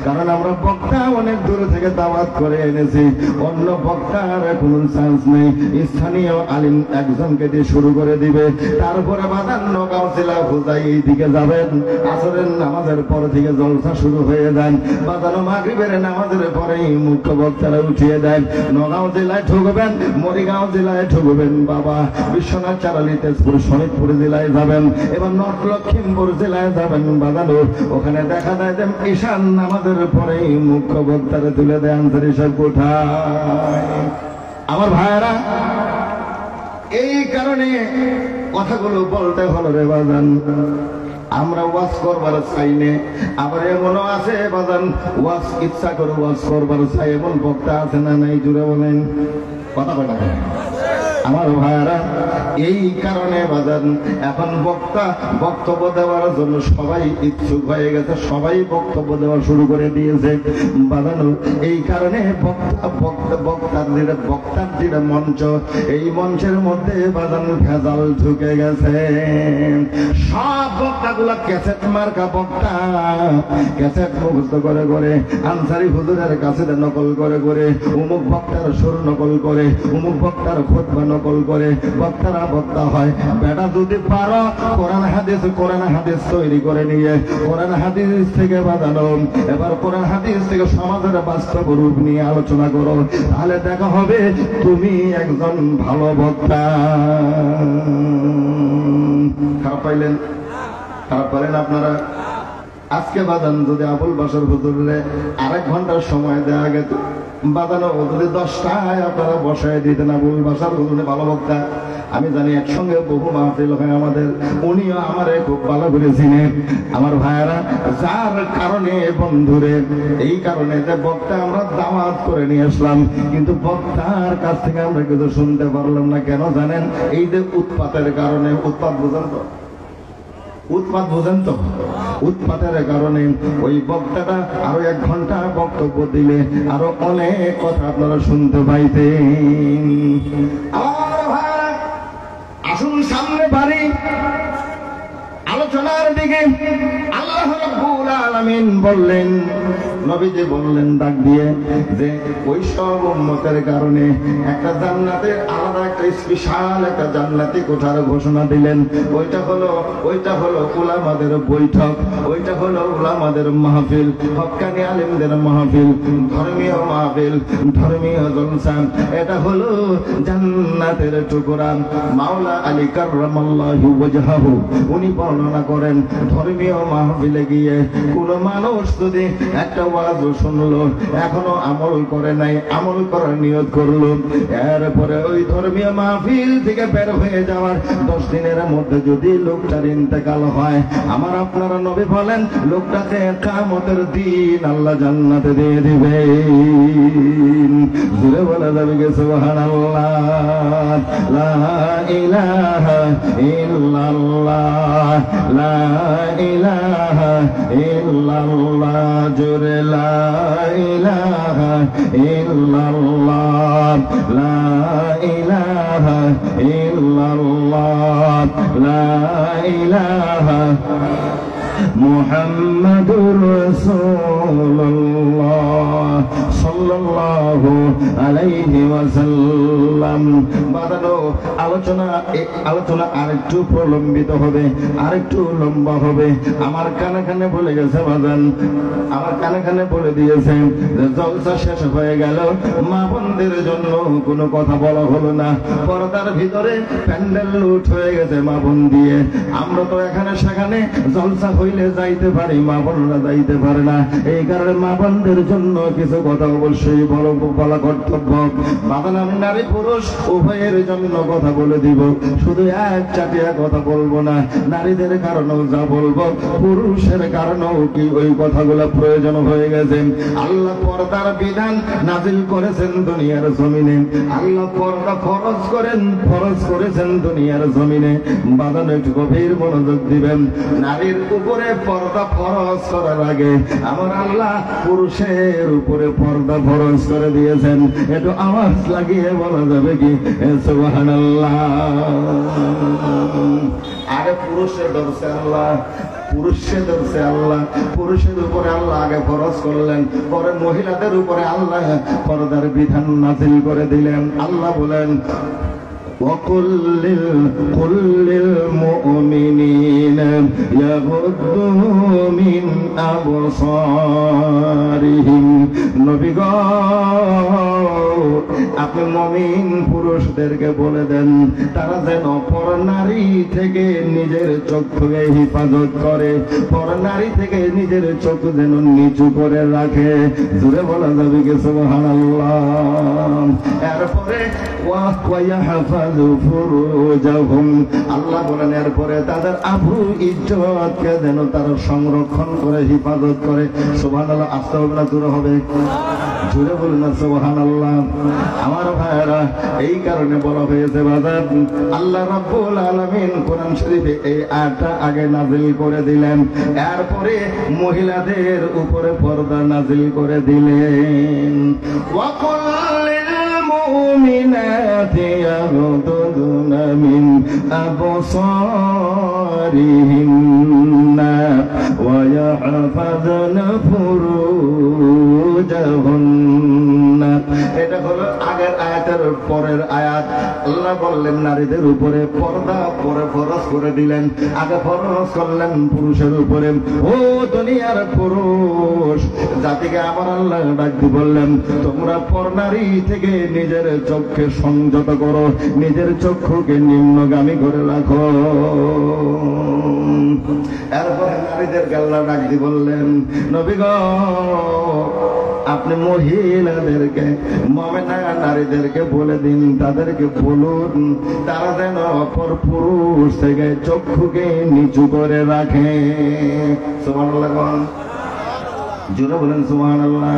কারণ আমরা বক্তা অনেক দূর থেকে দাওয়াত করে এনেছি, অন্য বক্তার কোনো চান্স নেই। স্থানীয় আলিম একজনকে দিয়ে শুরু করে দিবে, তারপরে বাদান নগাঁও জেলা খুঁজাই এই দিকে যাবেন, আসরের নামাজের পর থেকে জলসা শুরু হয়ে যায়, বাদানো মাগরিবের নামাজের পরেই মুখ্য বক্তারা উঠিয়ে দেন। নগাঁও জেলায় ঠুকবেন, মরিগাঁও জেলায় ঠুকবেন, বাবা বিশ্বনাথ চারালি তেজপুর শরীরপুর জেলায় যাবেন, এবার নর্থ লক্ষিমপুর জেলায় যাবেন, বাদানো ওখানে দেখা যায় যে ঈশান নামাজের পরেই মুখ্য বক্তারা তুলে দেন সব কোঠায়। আমার ভাইয়েরা এই কারণে কথাগুলো বলতে হলো রে বাজান, আমরা ওয়াজ করবার চাইনে, আবার এমনও আছে বাজান ওয়াজ ইচ্ছা করে ওয়াজ করবার চাই, এমন বক্তা আছে না নাই? জুড়ে বলেন, কথা বলা আমার ভাইয়ারা। এই কারণে বাজান এখন বক্তব্য দেওয়ার জন্য সবাই ইচ্ছুক হয়ে গেছে, সবাই বক্তব্য দেওয়া শুরু করে দিয়েছে বাজানো। এই কারণে বক্তার যেটা মঞ্চ, এই মঞ্চের মধ্যে বাজান ভেজাল ঢুকে গেছে। সব বক্তাগুলা ক্যাসেট মার্কা বক্তা, ক্যাসেট মুখস্থ করে করে আনসারি হুজুরের কাছে নকল করে করে, অমুক বক্তার সুর নকল করে, অমুক বক্তার খুতবা নকল করে বক্তারা বক্তা হয়। বেটা যদি পারো কোরআন হাদিস তৈরি করে নিয়ে কোরআন হাদিস থেকে বাজানো, এবার কোরআন হাদিস থেকে সমাজের বাস্তব রূপ নিয়ে আলোচনা করো, তাহলে দেখা হবে তুমি একজন ভালো বক্তা। খারাপ পাইলেন? খারাপ পাইলেন আপনারা? আজকে বাজান যদি আবুল বাশার হুজুরে 1 ঘন্টার সময় দেওয়া গেত, বাজানো যদি 10টায় আপনারা বসায় দিতেন আবুল বাশার হুজুরে ভালো বক্তা। আমি জানি একসঙ্গে বহু মাহফিল হয় আমাদের, উনিও আমারে খুব ভালো করে চিনেন। আমার ভাইয়েরা, যার কারণে বন্ধুরে, এই কারণে যে বক্তা আমরা দাওয়াত করে নিয়ে আসলাম, কিন্তু বক্তার কাছ থেকে আমরা কিছু শুনতে পারলাম না। কেন জানেন? এই যে উৎপাতের কারণে। উৎপাত বোঝেন তো? উৎপাত বোঝেন তো? উৎপাতের কারণে ওই বক্তাটা আরো 1 ঘন্টা বক্তব্য দিলে আরো অনেক কথা আপনারা শুনতে পাইতেন। আসুন সামনে বাড়ি আলোচনার দিকে। আল্লাহ রাব্বুল আলামিন বললেন, নবীজি বললেন ডাক দিয়ে যে ওই সব উম্মতের কারণে একটা জান্নাতের আলাদা একটা স্পেশাল একটা জান্নাতি কোঠার ঘোষণা দিলেন। ওইটা হলো উলামাদের বৈঠক, ওইটা হলো উলামাদের মাহফিল, হক্কানি আলেমদের মাহফিল, ধর্মীয় মাহফিল, ধর্মীয় জলসা। এটা হলো জান্নাতের টুকরা। মাওলা আলী কাররামাল্লাহু ওয়াজহাহু উনি বর্ণনা করেন, ধর্মীয় মাহফিলে গিয়ে কোন মানুষ যদি একটা ওয়াজ শুনলো, এখনো আমল করে নাই, আমল করার নিয়ত করলো, এরপরে ওই ধর্মীয় মাহফিল থেকে বের হয়ে যাওয়ার 10 দিনের মধ্যে যদি লোকটার ইন্তেকাল হয়, আমার আপনারা নবী বলেন লোকটাকে কিয়ামতের দিন আল্লাহ জান্নাতে দিয়ে দিবে। জোরে বলা যাবে কি সুবহানাল্লাহ? লা ইলাহা ইল্লাল্লাহ, লা ইলাহা ইল্লাল্লাহ, জোরে লা ইলাহা ইল্লাল্লাহ, লা ইলাহা ইল্লাল্লাহ, লা ইলাহা মুহাম্মাদুর রাসূলুল্লাহ সাল্লাল্লাহু আলাইহি ওয়াসাল্লাম। বাদানো আলোচনা আরেকটু প্রলম্বিত হবে, আরেকটু লম্বা হবে। আমার কানে কানে বলে গেছে বাদান, আমার কানে কানে বলে দিয়েছে যে জলসা শেষ হয়ে গেল, মা বোনদের জন্য কোনো কথা বলা হলো না। পর্দার ভিতরে প্যান্ডেল লুট হয়ে গেছে মা বোন দিয়ে। আমরা তো এখানে সেখানে জলসা হইলে যাইতে পারি, মা বোনরা যাইতে পারে না। এই কারণে মা বোনদের জন্য কিছু কথা অবশ্যই বলা কর্তব্য। বাদান আমি নারী পুরুষ উভয়ের জন্য কথা বলে দিব, শুধু এক চাটিয়া কথা বলবো না। নারীদের কারণেও যা বলবো, পুরুষের কারণেও কি ওই কথাগুলো প্রয়োজন হয়ে গেছে। আল্লাহ পর্দার বিধান নাজিল করেছেন দুনিয়ার জমিনে, আল্লাহ পর্দা ফরজ করেছেন দুনিয়ার জমিনে। বাদান একটু গভীর মনোযোগ দিবেন। নারীর উপরে পর্দা ফরজ করার আগে আমার আল্লাহ পুরুষের উপরে পর্দা ফরজ করে দিয়েছেন। একটু আওয়াজ লাগিয়ে বলা যাবে কি সুবহানাল্লাহ? আগে পুরুষের ধরছে আল্লাহ, পুরুষের ধরছে আল্লাহ, পুরুষের উপরে আল্লাহ আগে ফরজ করলেন, পরে মহিলাদের উপরে আল্লাহ পর্দার বিধান নাযিল করে দিলেন। আল্লাহ বলেন وقل للمؤمنين يغضوا من أبصارهم নবী গো আপনি মুমিন পুরুষদেরকে বলে দেন তারা যেন পরনারী থেকে নিজের চক্ষুকে হেফাজত করে, পরনারী থেকে নিজের চোখ যেন নিচু করে রাখে। জোরে বলা যাবে কি সুবহানাল্লাহ? এরপরে আল্লাহ বলেন এরপরে তাদের আবরু ইজ্জতকে যেন তারা সংরক্ষণ করে হেফাজত করে। সুবহানাল্লাহ। আসতে হবে না জোরে হবে? জোরে বলুন না সুবহানাল্লাহ। আমার ভাইরা এই কারণে বলা হয়েছে বাজার আল্লাহ রাব্বুল আলামিন কোরআন শরীফে এই আয়াতটা আগে নাযিল করে দিলেন, এরপরে মহিলাদের উপরে পর্দা নাযিল করে দিলেন। المؤمنات يغضضن من أبصارهن ويحفظن فروجهن। এটা হলো আগের আয়াতের পরের আয়াত। আল্লাহ বললেন নারীদের উপরে পর্দা পরে ফরজ করে দিলেন, আগে ফরজ করলেন পুরুষের উপরে। ও দুনিয়ার পুরুষ জাতিকে আমার আল্লাহ ডাক দিয়ে বললেন তোমরা পরনারী থেকে নিজের চোখকে সংযত করো, নিজের চক্ষুকে নিম্নগামী করে রাখো। এরপরে নারীদেরকে আল্লাহ ডাক দিয়ে বললেন নবী গো আপনি মহিলাদেরকে মুমিনা নারীদেরকে বলে দিন, তাদেরকে বলুন তারা যেন অপর পুরুষ থেকে চক্ষুকে নিচু করে রাখে। সুবহানাল্লাহ। জোরে বলেন সুবহানাল্লাহ।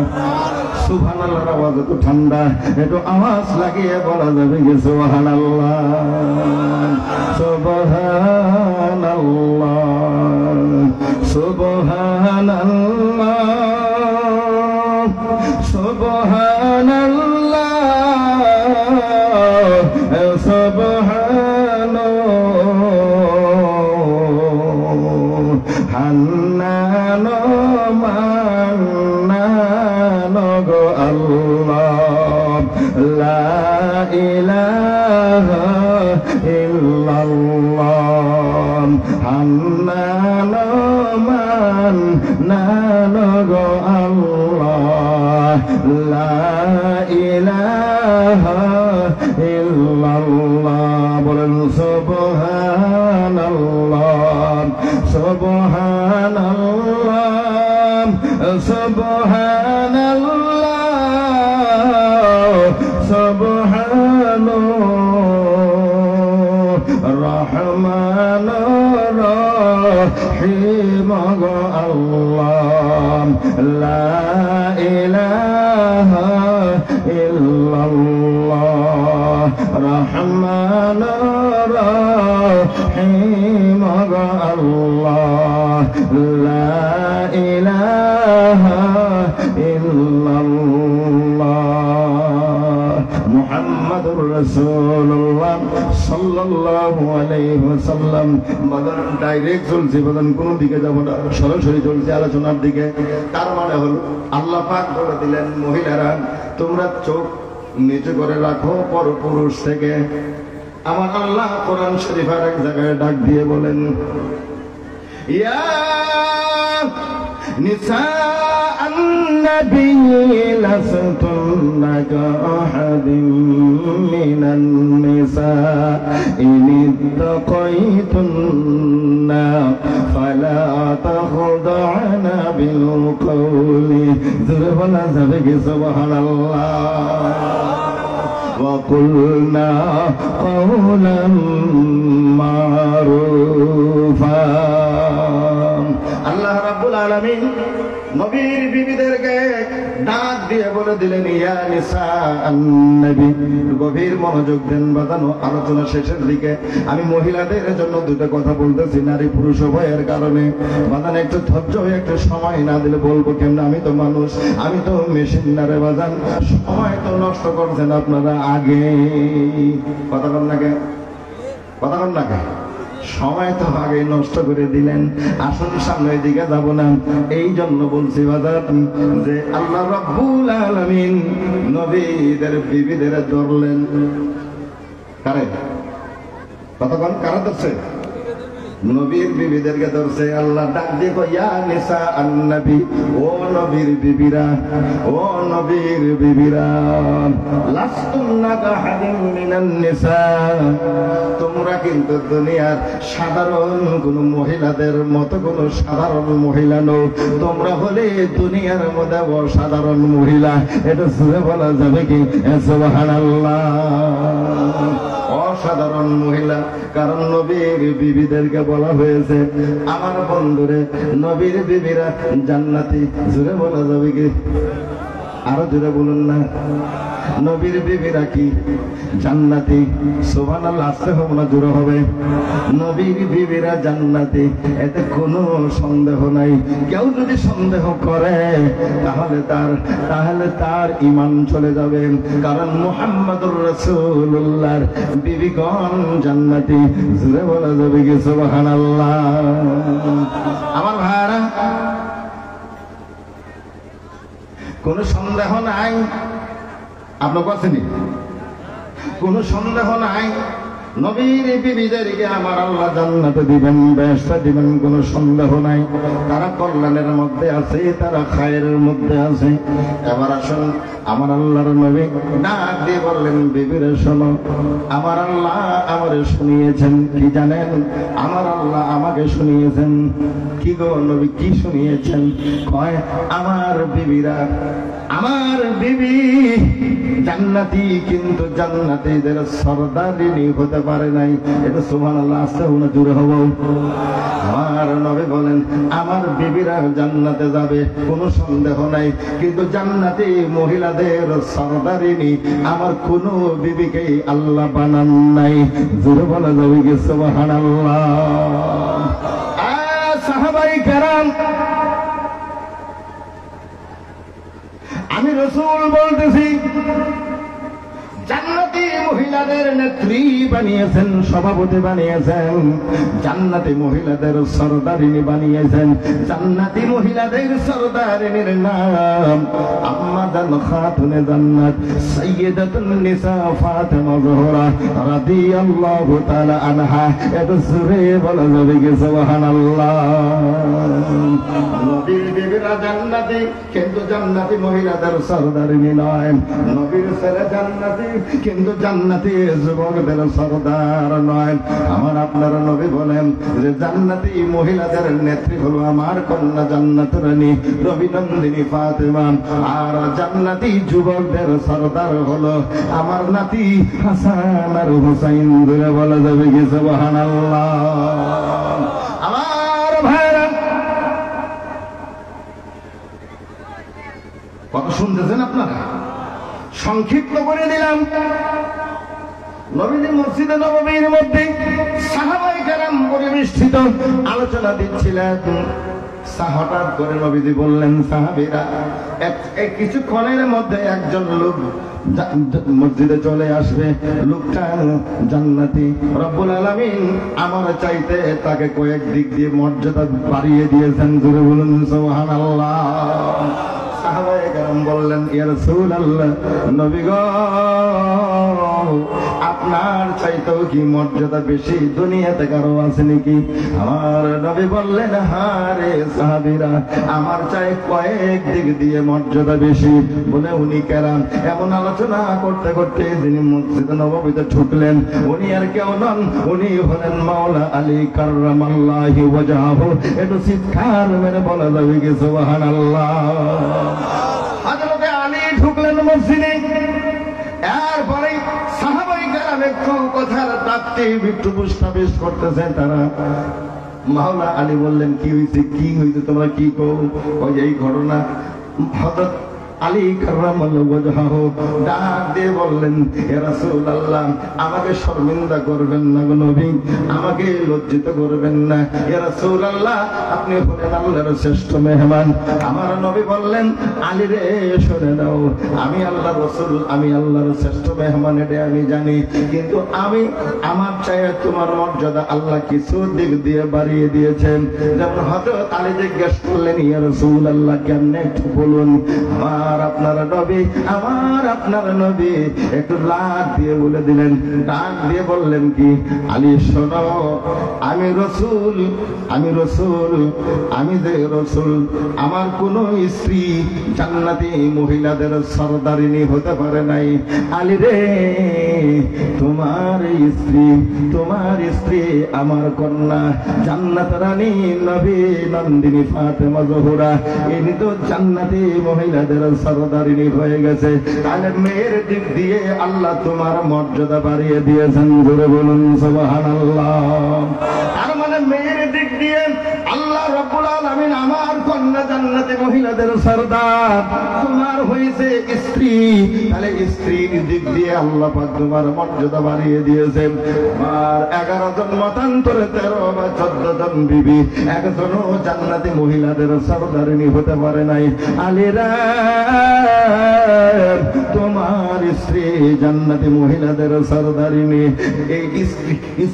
সুবহানাল্লাহর আওয়াজ একটু ঠান্ডা, একটু আওয়াজ লাগিয়ে বলা যাবে কি সুবহানাল্লাহ? সুবহানাল্লাহ সুবহানাল্লাহ সুবহানাল্লাহ সুবহানাল্লাহ হান্নান মান্নান গো আল্লাহ লা ইলাহা ইল্লাল্লাহ হান্নান মান্নান গো আল্লাহ লা ইলাহা ইল্লাল্লাহ। বলেন সুবহানাল্লাহ সুবহানাল্লাহ সুবহানাল্লাহ সুবহানাল্লাহ রহমানুর রহিম গো আল্লাহ লা ইলাহা ইল্লাল্লাহ রহমানুর রহিম গো আল্লাহ লা ইলাহা ইল্লাল্লাহ মুহাম্মাদুর রাসূলুল্লাহ সাল্লাল্লাহু আলাইহি ওয়াসাল্লাম। বাজার ডাইরেক্ট চলছে, বাজার কোন দিকে যাব না, সরাসরি চলছে আলোচনার দিকে। তার মানে হলো আল্লাহ পাক বলে দিলেন মহিলারা তোমরা চোখ নিচু করে রাখো পর পুরুষ থেকে। আমার আল্লাহ কোরআন শরীফের এক জায়গায় ডাক দিয়ে বলেন ইয়া নিসা النبي لستن كأحد من النساء إن اتقيتن فلا تخضعن بالقول ذربنا زبك سبحان الله وقلنا قولا معروفا। আল্লাহ রাব্বুল আলামিন নবীর বিবিদেরকে ডাক দিয়ে বলে দিলেন, ইয়া নিসা আন-নবী, গভীর মনোযোগ দেন বাঁধানো আলোচনা শেষের দিকে। আমি মহিলাদের জন্য দুটো কথা বলতেছি, নারী পুরুষ উভয়ের কারণে। বাঁধান একটু ধৈর্য হয়ে একটু সময় না দিলে বলবো কেমন? আমি তো মানুষ, আমি তো মেশিন না রে বাঁধান। সময় তো নষ্ট করছেন আপনারা আগে। কথা বল না কে? কথা বল না কে? সময় তো আগে নষ্ট করে দিলেন। আসুন সামনের দিকে যাব না। এই জন্য বলছি বাজার যে আল্লাহ রাব্বুল আলামিন নবীদের বিবিদের ধরলেন। কারে? কতক্ষণ কারা ধরছে? নবীর বিবিদেরকে ধরছে। আল্লাহ ডাক দিয়ে কয়, ইয়া নিসা আন-নবী, ও নবীর বিবিরা, ও নবীর বিবিরা, লাস্তুন্না কাহাদিম মিনান নিসা, তোমরা কিন্তু দুনিয়ার সাধারণ কোন মহিলাদের মতো কোন সাধারণ মহিলা নও। তোমরা হলে দুনিয়ার মধ্যে অসাধারণ মহিলা। এটা সুরে বলা যাবে কি? সুবহানাল্লাহ। অসাধারণ মহিলা, কারণ নবীর বিবিদেরকে বলা হয়েছে আমার বন্ধুরে নবীর বিবিরা জান্নাতি। জোরে বলা যাবে কি? আরো জোরে বলুন না। নবীর বিবিরা কি? জান্নাতি। সুবহানাল্লাহ। আসতে হবে না, জোরে হবে। নবীর বিবিরা জান্নাতি, এতে কোনো সন্দেহ নাই। কেউ যদি সন্দেহ করে তাহলে তার ঈমান চলে যাবে। কারণ মুহাম্মদুর রাসূলুল্লাহর বিবিগণ জান্নাতি। জোরে বলা যাবে কি? সুবহানাল্লাহ। আমার ভাইরা, কোন সন্দেহ নাই, আপনার কাছেনি কোন সন্দেহ নাই, নবীর বিবিদেরকে আমার আল্লাহ জান্নাতে দিবেন, বেহেশতে দিবেন, কোনো সন্দেহ নাই। তারা কল্যাণের মধ্যে আছে, তারা খায়েরের মধ্যে আছে। এবার আসুন, আমার আল্লাহর নবী ডাক দিয়ে বললেন, বিবিরে শোনো, আমার আল্লাহ আমারে শুনিয়েছেন কি জানেন? আমার আল্লাহ আমাকে শুনিয়েছেন। কি গো নবী, কি শুনিয়েছেন? কয়, আমার বিবিরা, আমার বিবি জান্নাতি, কিন্তু জান্নাতীদের সরদারিনী হতে পারে নাই। এটা সুবহানাল্লাহ। আসতে হবে, জুড়ে হব। আমার নবী বলেন, আমার বিবিরা জান্নাতে যাবে, কোনো সন্দেহ নাই, কিন্তু জান্নাতি মহিলাদের সরদারিনী আমার কোনো বিবিকেই আল্লাহ বানান নাই। জুড়ে বলা যাবে কি? সুবহানাল্লাহ। সাহাবায়ে কেরাম, আমি রাসূল বলতেছি, জান্নাতি মহিলাদের নেত্রী বানিয়েছেন, সভাপতি বানিয়েছেন, জান্নাতি মহিলাদের সরদারিনী বানিয়েছেন। জান্নাতি মহিলাদের সরদারিনীর নাম আম্মাদান খাতুনে জান্নাত সাইয়্যিদাতুন নিসা ফাতেমা জোহরা রাদিয়াল্লাহু তাআলা আনহা। এটা জোরে বলা যাবে কি? সুবহানাল্লাহ। নবীর বিবিরা জান্নাতি, কিন্তু জান্নাতি মহিলাদের সরদারিনী নয়। নবীর ছেলে জান্নাতি, কিন্তু জান্নাতি যুবকদের সরদার নয়। আমার আপনার নবী বলেন যে জান্নাতি মহিলাদের নেত্রী হলো আমার কন্যা জান্নাতুর রানী রবিনন্দিনী ফাতেমা, আর জান্নাতি যুবকদের সরদার হলো আমার নাতি হাসান আর হুসাইন। বলে বলা যাবে কি? সুবহানাল্লাহ। আমার ভাইরা, কত শুনতেছেন আপনারা? সংক্ষিপ্ত করে দিলাম। নবীজি মসজিদে নববীর মধ্যে সাহাবায়ে কেরাম পরিবেষ্টিত আলোচনা দিচ্ছিলেন। হঠাৎ করে নবীজি বললেন, সাহাবীরা, কিছুক্ষণের মধ্যে একজন লোক মসজিদে চলে আসবে। লোকটা জান্নাতি। রব্বুল আলামিন আমার চাইতে তাকে কয়েক দিক দিয়ে মর্যাদা বাড়িয়ে দিয়েছেন। জোরে বলুন সুবহানাল্লাহ। সাহাবায়ে কেরাম বললেন, ইয়া রাসূলুল্লাহ, নবী গো, আপনার চাইতেও কি মর্যাদা বেশি দুনিয়াতে কারো আছে নাকি? আমার নবী বললেন, হ্যাঁ রে সাহাবীরা, আমার চাই কয়েক দিক দিয়ে মর্যাদা বেশি। বলে উনি কেরাম? এমন আলোচনা করতে করতে যিনি মসজিদে নববীতে ঢুকলেন, উনি আর কেউ নন, উনি হলেন মাওলা আলী কাররামাল্লাহু ওয়াজহাহু। একটু চিৎকার মেরে বলা যাবে কি? সুবহানাল্লাহ। হযরতে আলী ঢুকলেন মসজিদে। এরপরে সাহাবায়ে কেরাম একটু কথার প্রাপ্তি একটু পুষ্টাবেশ করতেছেন। তারা মাওলা আলী বললেন, কি হয়েছে তোমরা কি কও? ওই এই ঘটনা। হযরত আলী কাররামাল্লাহু ওয়াজহাহু ডাক দিয়ে বললেন, ইয়া রাসূলুল্লাহ, আমাকে শর্মিন্দা করবেন না গো নবী, আমাকে লজ্জিত করবেন না। ইয়া রাসূলুল্লাহ, আপনি হলেন আল্লাহর শ্রেষ্ঠ মেহমান। আমার নবী বললেন, আলী রে শুনে নাও, আমি আল্লাহর রাসূল, আমি আল্লাহর শ্রেষ্ঠ মেহমান, এটা আমি জানি, কিন্তু আমি আমার চাইতে তোমার মর্যাদা আল্লাহ কিছু দিক দিয়ে বাড়িয়ে দিয়েছেন। যেমন হযরত আলী জিজ্ঞেস করলেন, ইয়া রাসূলুল্লাহ, কেমনে একটু বলুন। আমার আপনার নবী একটু লাগ দিয়ে বলে দিলেন, ডাক দিয়ে বললেন কি, আলী শোনো, আমি রসুল, আমি যে রসুল, আমার কোন স্ত্রী জান্নাতি মহিলাদের সরদারিনী হতে পারে নাই। আলী রে, তোমার স্ত্রী আমার কন্যা জান্নাত রানী নবী নন্দিনী ফাতেমা জোহরা, ইনি তো জান্নাতি মহিলাদের সরদারিনী হয়ে গেছে। তাহলে মেয়ের দিক দিয়ে আল্লাহ তোমার মর্যাদা বাড়িয়ে দিয়েছেন, জোরে বলুন সুবহানাল্লাহ। তার মানে মেয়ের দিক দিয়ে আল্লাহ রাব্বুল আলামিন আমার কন্যা জান্নাতি মহিলাদের সরদার, তোমার হয়েছে স্ত্রী, তাহলে স্ত্রীর দিক দিয়ে আল্লাহ পাক তোমার মর্যাদা বাড়িয়ে দিয়েছেন। আর 11 জন মতান্তরে 13 বা 14 জন বিবি, একজনও জান্নাতি মহিলাদের সরদারিনী হতে পারে নাই। আলীরা, তোমার স্ত্রী জান্নাতি মহিলাদের সরদারিনী। এই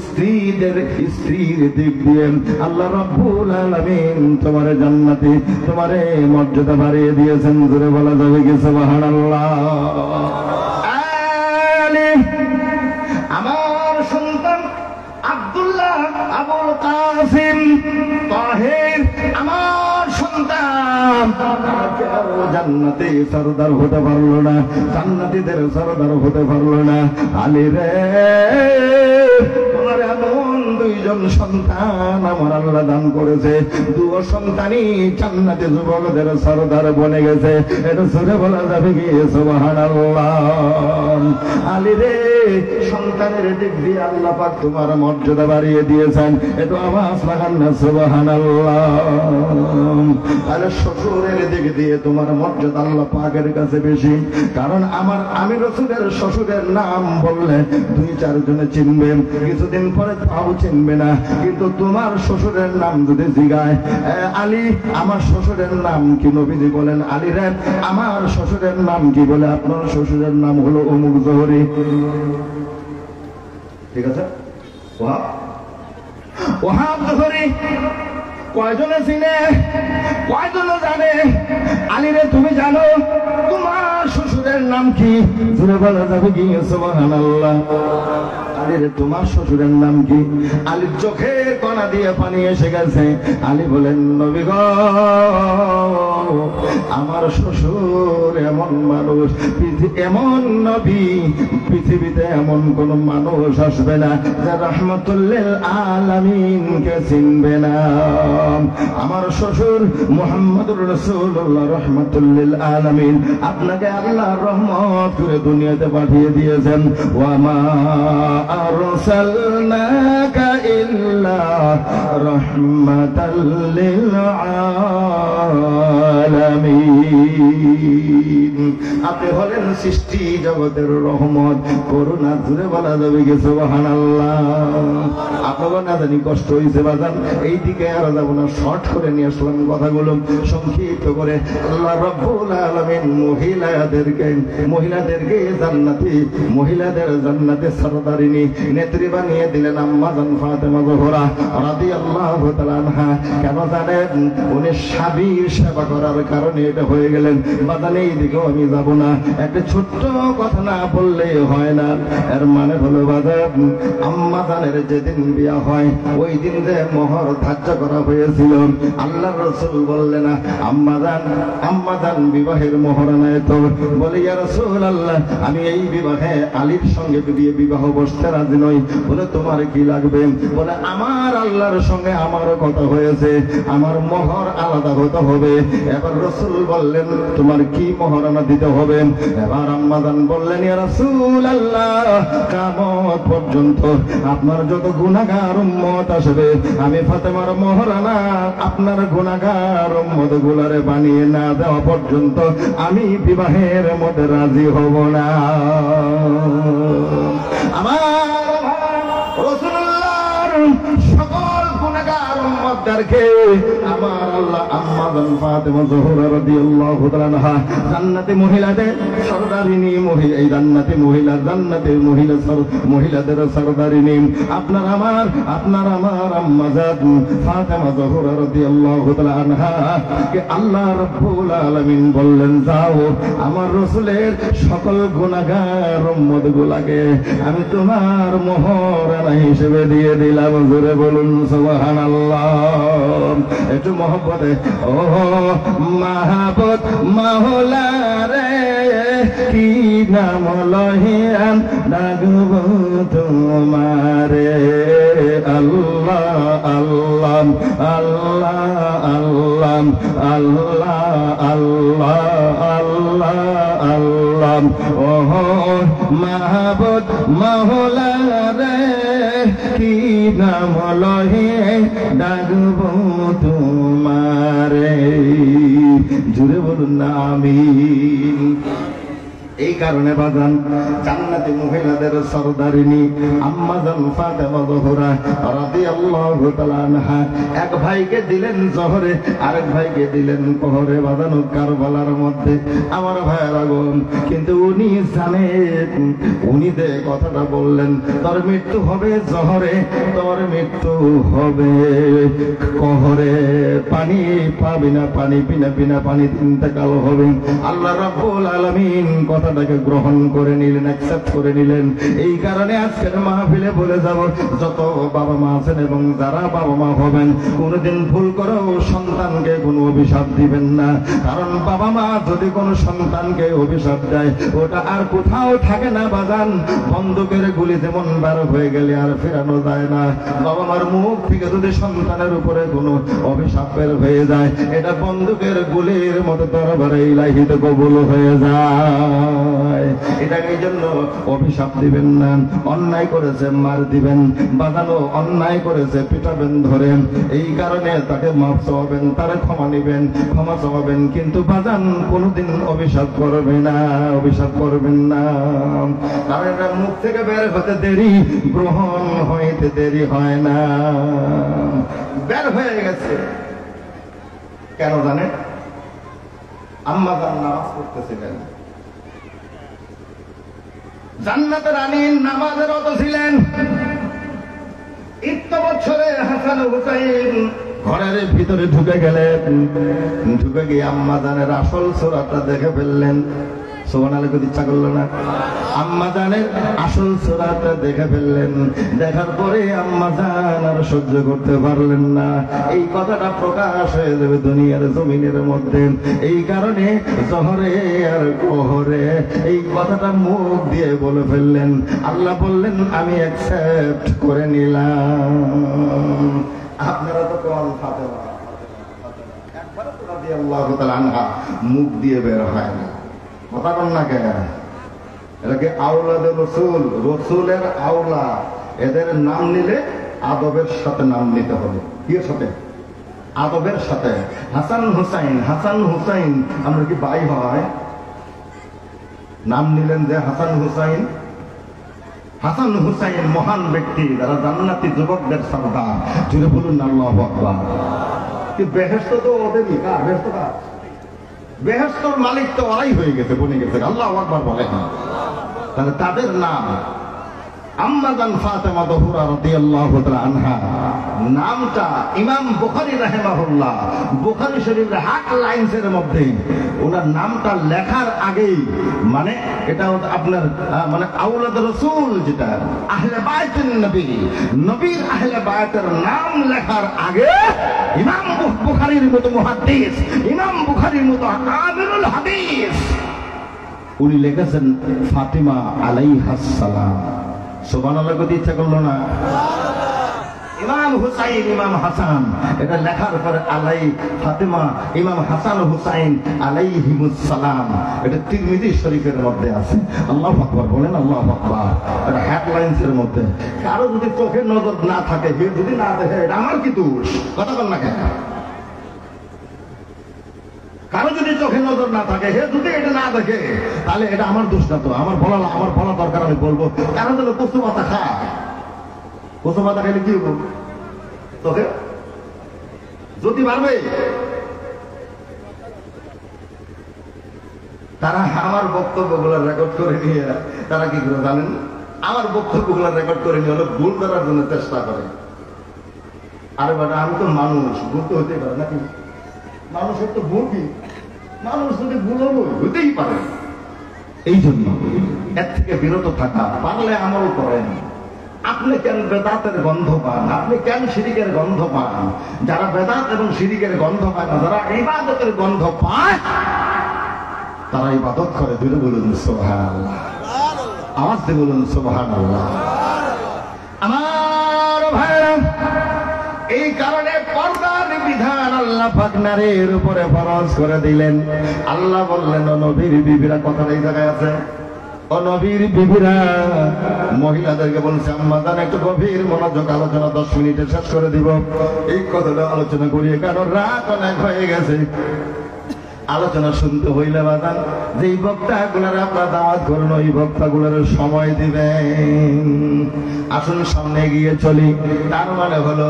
স্ত্রীর দিক দিয়ে আল্লাহ রাব্বুল আলামিন তোমার জান্নাতি, তোমার মর্যাদা বাড়িয়ে দিয়েছেন, জোরে বলা যাবে কি সুবহানাল্লাহ। আমার সন্তান আব্দুল্লাহ আবুল কাসিম তাহের, আমার সন্তান জান্নাতে সরদার হতে পারলো না, জান্নাতীদের সরদার হতে পারলো না। আলী রে, তোমার এমন 2 জন সন্তান আমার আল্লাহ দান করেছে, 2 সন্তানই জান্নাতে যুবকদের সরদার বনে গেছে, এটা শুনে বলা যাবে কি সুবহানাল্লাহ। আলী রে, সন্তানের দিক দিয়ে আল্লাহ পাক তোমার মর্যাদা বাড়িয়ে দিয়েছেন, এটা আওয়াজ লাগান না সুবহানাল্লাহ। তাহলে শ্বশুরের দিক দিয়ে তোমার মর্যাদা আল্লাহ পাকের কাছে বেশি, কারণ আমি রাসূলের শ্বশুরের নাম বললে 2-4 জনে চিনবে, কিছুদিন পরে তাও চিনবে না, কিন্তু তোমার শ্বশুরের নাম যদি জিগায়, আলী আমার শ্বশুরের নাম কি, নবীজি বলেন, আলী রে আমার শ্বশুরের নাম কি, বলে আপনার শ্বশুরের নাম হলো অমুক জোহরি। ঠিক আছে, ওহাব জোহরি। কয়জনে চিনে, কয়জনে জানে? আলী রে, তুমি জানো তোমার শ্বশুরের নাম কি? জোরে বলা যাবে কি সুবহানাল্লাহ। আলী রে, তোমার শ্বশুরের নাম কি? আলীর চোখের কণা দিয়ে পানি এসে গেছে। আলী বলেন, নবী গো, আমার শ্বশুর এমন মানুষ, এমন নবী, পৃথিবীতে এমন কোন মানুষ আসবে না যে রাহমাতুল্লিল আলামিনকে চিনবে না। আমার শ্বশুর মুহাম্মদুর রাসূলুল্লাহ রাহমাতুল্লিল আলামিন, আপনাকে আল্লাহ রহমত করে দুনিয়াতে পাঠিয়ে দিয়েছেন। ওয়া মা আরসালনাকা ইল্লা রাহমাতাল লিল আলামিন। আপনি হলেন সৃষ্টি জগতের রহমত, করুণা, জুড়ে বলা যাবে কি সুবহানাল্লাহ। আপনার না জানি কষ্ট হয়েছে বাজান, এই দিকে আর যাব না, শর্ট করে নিয়ে আসলাম কথাগুলো সংক্ষিপ্ত করে। আল্লাহ রাব্বুল আলামিন মহিলাদেরকে জান্নাতি, মহিলাদের জান্নাতে সরদারিনী নেত্রী বানিয়ে দিলেন আম্মা জান ফাতেমা জোহরা রাদিয়াল্লাহু তাআলা আনহা। কেন জানেন? উনি স্বামীর সেবা করার কারণে এটা হয়ে গেলেন। বাজান এই দিকেও আমি যাব না, একটা ছোট্ট কথা না বললে হয় না। এর মানে হলো বাজান, আম্মা জানের যেদিন বিয়া হয় ওই দিন যে মোহর ধার্য করা হয়েছিল, আল্লাহ রাসূল বললেন, আম্মা জান বিবাহের মোহর নাই তো? বলে, ইয়া রাসূলুল্লাহ, আমি এই বিবাহে আলীর সঙ্গে দিয়ে বিবাহ বসতে রাজি নই। বলে, তোমার কি লাগবে? বলে, আমার আল্লাহর সঙ্গে আমার কথা হয়েছে, আমার মোহর আলাদা হতে হবে। এবার রাসূল বললেন তোমার কি মহারণা দিতে হবে? এবার আম্মা জান বললেন ইয়া রাসূলুল্লাহ কিয়ামত পর্যন্ত আপনার যত গুনাহগার উম্মত আসবে আমি ফাতেমার মহারণা আপনার গুনাহগার উম্মত গুলারে বানিয়ে না দেওয়া পর্যন্ত আমি বিবাহের মধ্যে রাজি হব না। আমার রাসূলুল্লাহর সকল গুনাহগার উম্মতদেরকে আমার আল্লাহ আম্মা জান ফাতেমা জোহরা রাদিয়াল্লাহু তাআলা আনহা জান্নাতি মহিলাদের সরদারিনী মহিলা, এই জান্নাতি মহিলা জান্নাতের মহিলাদের সরদারিনী আপনার আমার আম্মা জান ফাতেমা জোহরা রাদিয়াল্লাহু তাআলা আনহা কে আল্লাহ রাব্বুল আলামিন বললেন যাও আমার রাসূলের সকল গুনাহগার উম্মতগুলোকে আমি তোমার মহারানা হিসেবে দিয়ে দিলাম। জোরে বলুন সুবহানাল্লাহ। একটু মহব্বতে ও মাহবুব মাওলা রে কি নাম লহিয়ান ডাকব তোমারে আল্লাহ আল্লাহ আল্লাহ আল্লাহ আল্লাহ আল্লাহ আল্লাহ ও মাহবুব মাওলা রে কি নাম লহিয়ে ডাকব তোমারে। জুড়ে বলুন না আমিন। এই কারণে বাজান জান্নাতি মহিলাদের সরদারিনী আম্মা জান ফাতেমা জোহরা রাদিয়াল্লাহু তাআলা আনহা এক ভাইকে দিলেন জোহরে, আরেক ভাইকে দিলেন কোহরে বাজানো কারবালার মধ্যে। আমার ভাইয়েরা গো, কিন্তু উনি জানেন, উনি যে কথাটা বললেন তোর মৃত্যু হবে জোহরে, তোর মৃত্যু হবে কোহরে, পানি পাবি না, পানি বিনা পানি ইন্তেকাল হবে। আল্লাহ রাব্বুল আলামিন কথাটাকে গ্রহণ করে নিলেন, অ্যাকসেপ্ট করে নিলেন। এই কারণে আজকের মাহফিলে বলে যাব যত বাবা মা আছেন এবং যারা বাবা মা হবেন কোনোদিন ভুল করেও সন্তানকে কোনো অভিশাপ দিবেন না। কারণ বাবা মা যদি কোনো সন্তানকে অভিশাপ দেয় ওটা আর কোথাও থাকে না বাজান। বন্দুকের গুলি যেমন বার হয়ে গেলে আর ফেরানো যায় না, বাবা মার মুখ থেকে যদি সন্তানের উপরে কোনো অভিশাপ বের হয়ে যায় এটা বন্দুকের গুলির মতো দরবারে ইলাহিতে কবুল হয়ে যায়। এটাকে জন্য অভিশাপ দিবেন না। অন্যায় করেছে মার দিবেন, বাজানো অন্যায় করেছে পিটাবেন ধরেন। এই কারণে তাকে মাফ চাওয়াবেন, তারে ক্ষমা নিবেন, ক্ষমা চাওয়াবেন, কিন্তু বাজান কোনোদিন অভিশাপ করবে না, অভিশাপ করবেন না। কারণ এটা মুখ থেকে বের হতে দেরি, গ্রহণ হইতে দেরি হয় না। বের হয়ে গেছে কেন জানেন? আম্মা জান নামাজ পড়তেছিলেন, জান্নাতের রানী নামাজেরত ছিলেন। ইত্য বছরে হাসান হুসাইন ঘরের ভিতরে ঢুকে গেলেন, ঢুকে গিয়ে আম্মা জানের আসল সূরাটা দেখে ফেললেন। সুবহানাল্লাহ কইতে ইচ্ছা করলো না? আম্মা জানের আসল সূরাটা দেখে ফেললেন। দেখার পরে আম্মা জান আর সহ্য করতে পারলেন না, এই কথাটা প্রকাশ হয়ে যাবে দুনিয়ার জমিনের মধ্যে। এই কারণে জোহরে আর কোহরে এই কথাটা মুখ দিয়ে বলে ফেললেন। আল্লাহ বললেন আমি অ্যাকসেপ্ট করে নিলাম। আপনারা তো কোন ফাতেমা একবার তো রাদিয়াল্লাহু তাআলা আনহা মুখ দিয়ে বের হয় না, কথা বল না কেন? এটাকে আওলাদে রসুল, রসুলের আওলা। এদের নাম নিলে আদবের সাথে নাম নিতে হবে। কি সাথে? আদবের সাথে। হাসান হুসাইন, হাসান হুসাইন আমরা কি ভাই হয়? নাম নিলেন যে হাসান হুসাইন। হাসান হুসাইন মহান ব্যক্তি, যারা জান্নাতি যুবকদের সর্দার। জুড়ে বলুন আল্লাহু আকবার। কি বেহেশত তো ওদেরই, কার বেহেশত? কার বেহেশতর মালিক তো ওরাই হয়ে গেছে, বনে গেছে। আল্লাহু আকবার বলে। তাহলে তাদের নাম আম্মা জান ফাতেমা জোহরা রাদিয়াল্লাহু তাআলা আনহা। নামটা ইমাম বুখারী রাহিমাহুল্লাহ বুখারী শরীফের হাক লাইনসের মধ্যে ওনার নামটা লেখার আগেই, মানে এটা আপনার মানে আওলাদ রাসূল, যেটা আহলে বাইতুন নবী, নবীর আহলে বাইতের নাম লেখার আগে ইমাম বুখারীর মতো মুহাদ্দিস, ইমাম বুখারীর মতো আমিরুল হাদিস উনি লিখেছেন ফাতিমা আলাইহাস সালাম। সুবহানাল্লাহ কইতে ইচ্ছা করলো না? ইমাম হুসাইন ইমাম হাসান, এটা লেখার পরে আলাই ফাতেমা ইমাম হাসান হুসাইন আলাইহিমুস সালাম, এটা তিরমিজি শরীফের মধ্যে আছে। আল্লাহু আকবার বলেন, আল্লাহু আকবার। এটা হেডলাইন্স এর মধ্যে। কারো যদি চোখের নজর না থাকে, হে যদি না দেখে, এটা আমার কি দোষ? কথা বল না কেন? কারো যদি চোখের নজর না থাকে, হে যদি এটা না দেখে, তাহলে এটা আমার দোষ না তো। আমার বলা দরকার, আমি বলবো। কারণ হলো কচু পাতা খায়, কচু পাতা খাইলে কি হবো? তোকে যদি পারবে, তারা আমার বক্তব্যগুলো রেকর্ড করে নিয়ে তারা কি করে জানেন? আমার বক্তব্যগুলো রেকর্ড করে নিয়ে হলো ভুল করার জন্য চেষ্টা করে। আরে বাবা, আমি তো মানুষ, ভুল তো হতেই পারে নাকি? মানুষের তো ভুল কি? মানুষ যদি ভুল হতেই পারে। এই জন্য এর থেকে বিরত থাকা, পারলে আমল করেন। আপনি কেন বেদাতের গন্ধ পান? আপনি কেন শিরিকের গন্ধ পান? যারা বেদাত এবং শিরিকের গন্ধ পায় না, যারা ইবাদতের গন্ধ পায়, তারা ইবাদত করে। দুটো বলুন সুবহানাল্লাহ, আওয়াজ দিয়ে বলুন সুবহানাল্লাহ। আমার ভাইরা, এই কারণে পর্দার বিধান আল্লাহ পাক নারীর উপরে ফরজ করে দিলেন। আল্লাহ বললেন, ও নবীর বিবিরা, কথার এই জায়গায় আছে, ও নবীর বিবিরা, মহিলাদেরকে বলছে, আম্মাজান একটু গভীর মনোযোগ, আলোচনা 10 মিনিটে শেষ করে দিব। এই কথাটা আলোচনা করিয়ে, কারণ রাত অনেক হয়ে গেছে। আলোচনা শুনতে হইলে বাদান, যেই বক্তাগুলার আপনার দাওয়াত করুন, ওই বক্তাগুলার সময় দিবেন। আসুন সামনে গিয়ে চলি। তার মানে হলো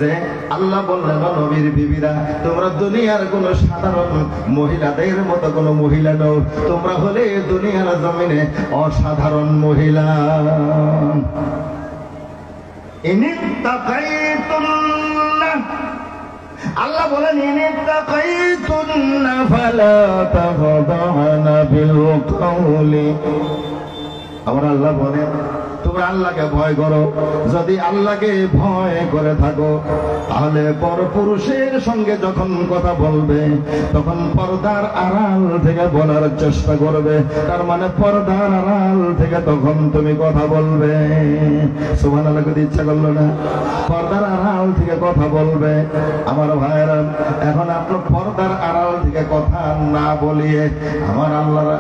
যে আল্লাহ বললেন, নবীর বিবিরা, তোমরা দুনিয়ার কোন সাধারণ মহিলাদের মতো কোন মহিলা নও, তোমরা হলে দুনিয়ার জমিনে অসাধারণ মহিলা। আল্লাহ বলেন, আমার আল্লাহ বলেন, তোমরা আল্লাহকে ভয় করো। যদি আল্লাহকে ভয় করে থাকো, তাহলে পরপুরুষের সঙ্গে যখন কথা বলবে, তখন পর্দার আড়াল থেকে বলার চেষ্টা করবে। তার মানে পর্দার আড়াল থেকে তখন তুমি কথা বলবে। সুবহানাল্লাহ করতে ইচ্ছা করলো না? পর্দার আড়াল থেকে কথা বলবে। আমার ভাইয়েরা, এখন আপনি পর্দার আড়াল থেকে কথা না বলিয়ে,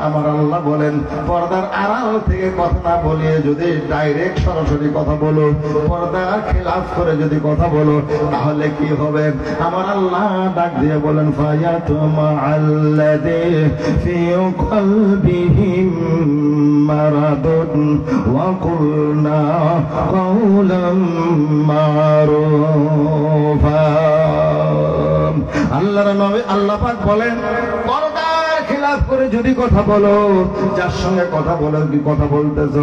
আমার আল্লাহ বলেন, পর্দার আড়াল থেকে কথা না বলিয়ে যদি ডাইরেক্ট সরাসরি কথা বলো, পর্দার খেলাফ করে যদি কথা বলো, তাহলে কি হবে? আমার আল্লাহ ডাক দিয়ে বলেন, ফায়াতুমা আল্লাযী ফি কলবিহিম মারাদুন ওয়া কুলনা কাওলাম মারুফা। আল্লাহর নবী আল্লাহ পাক বলেন, পর্দার খেলাফ করে যদি কথা বলো, যার সঙ্গে কথা বলতেছ,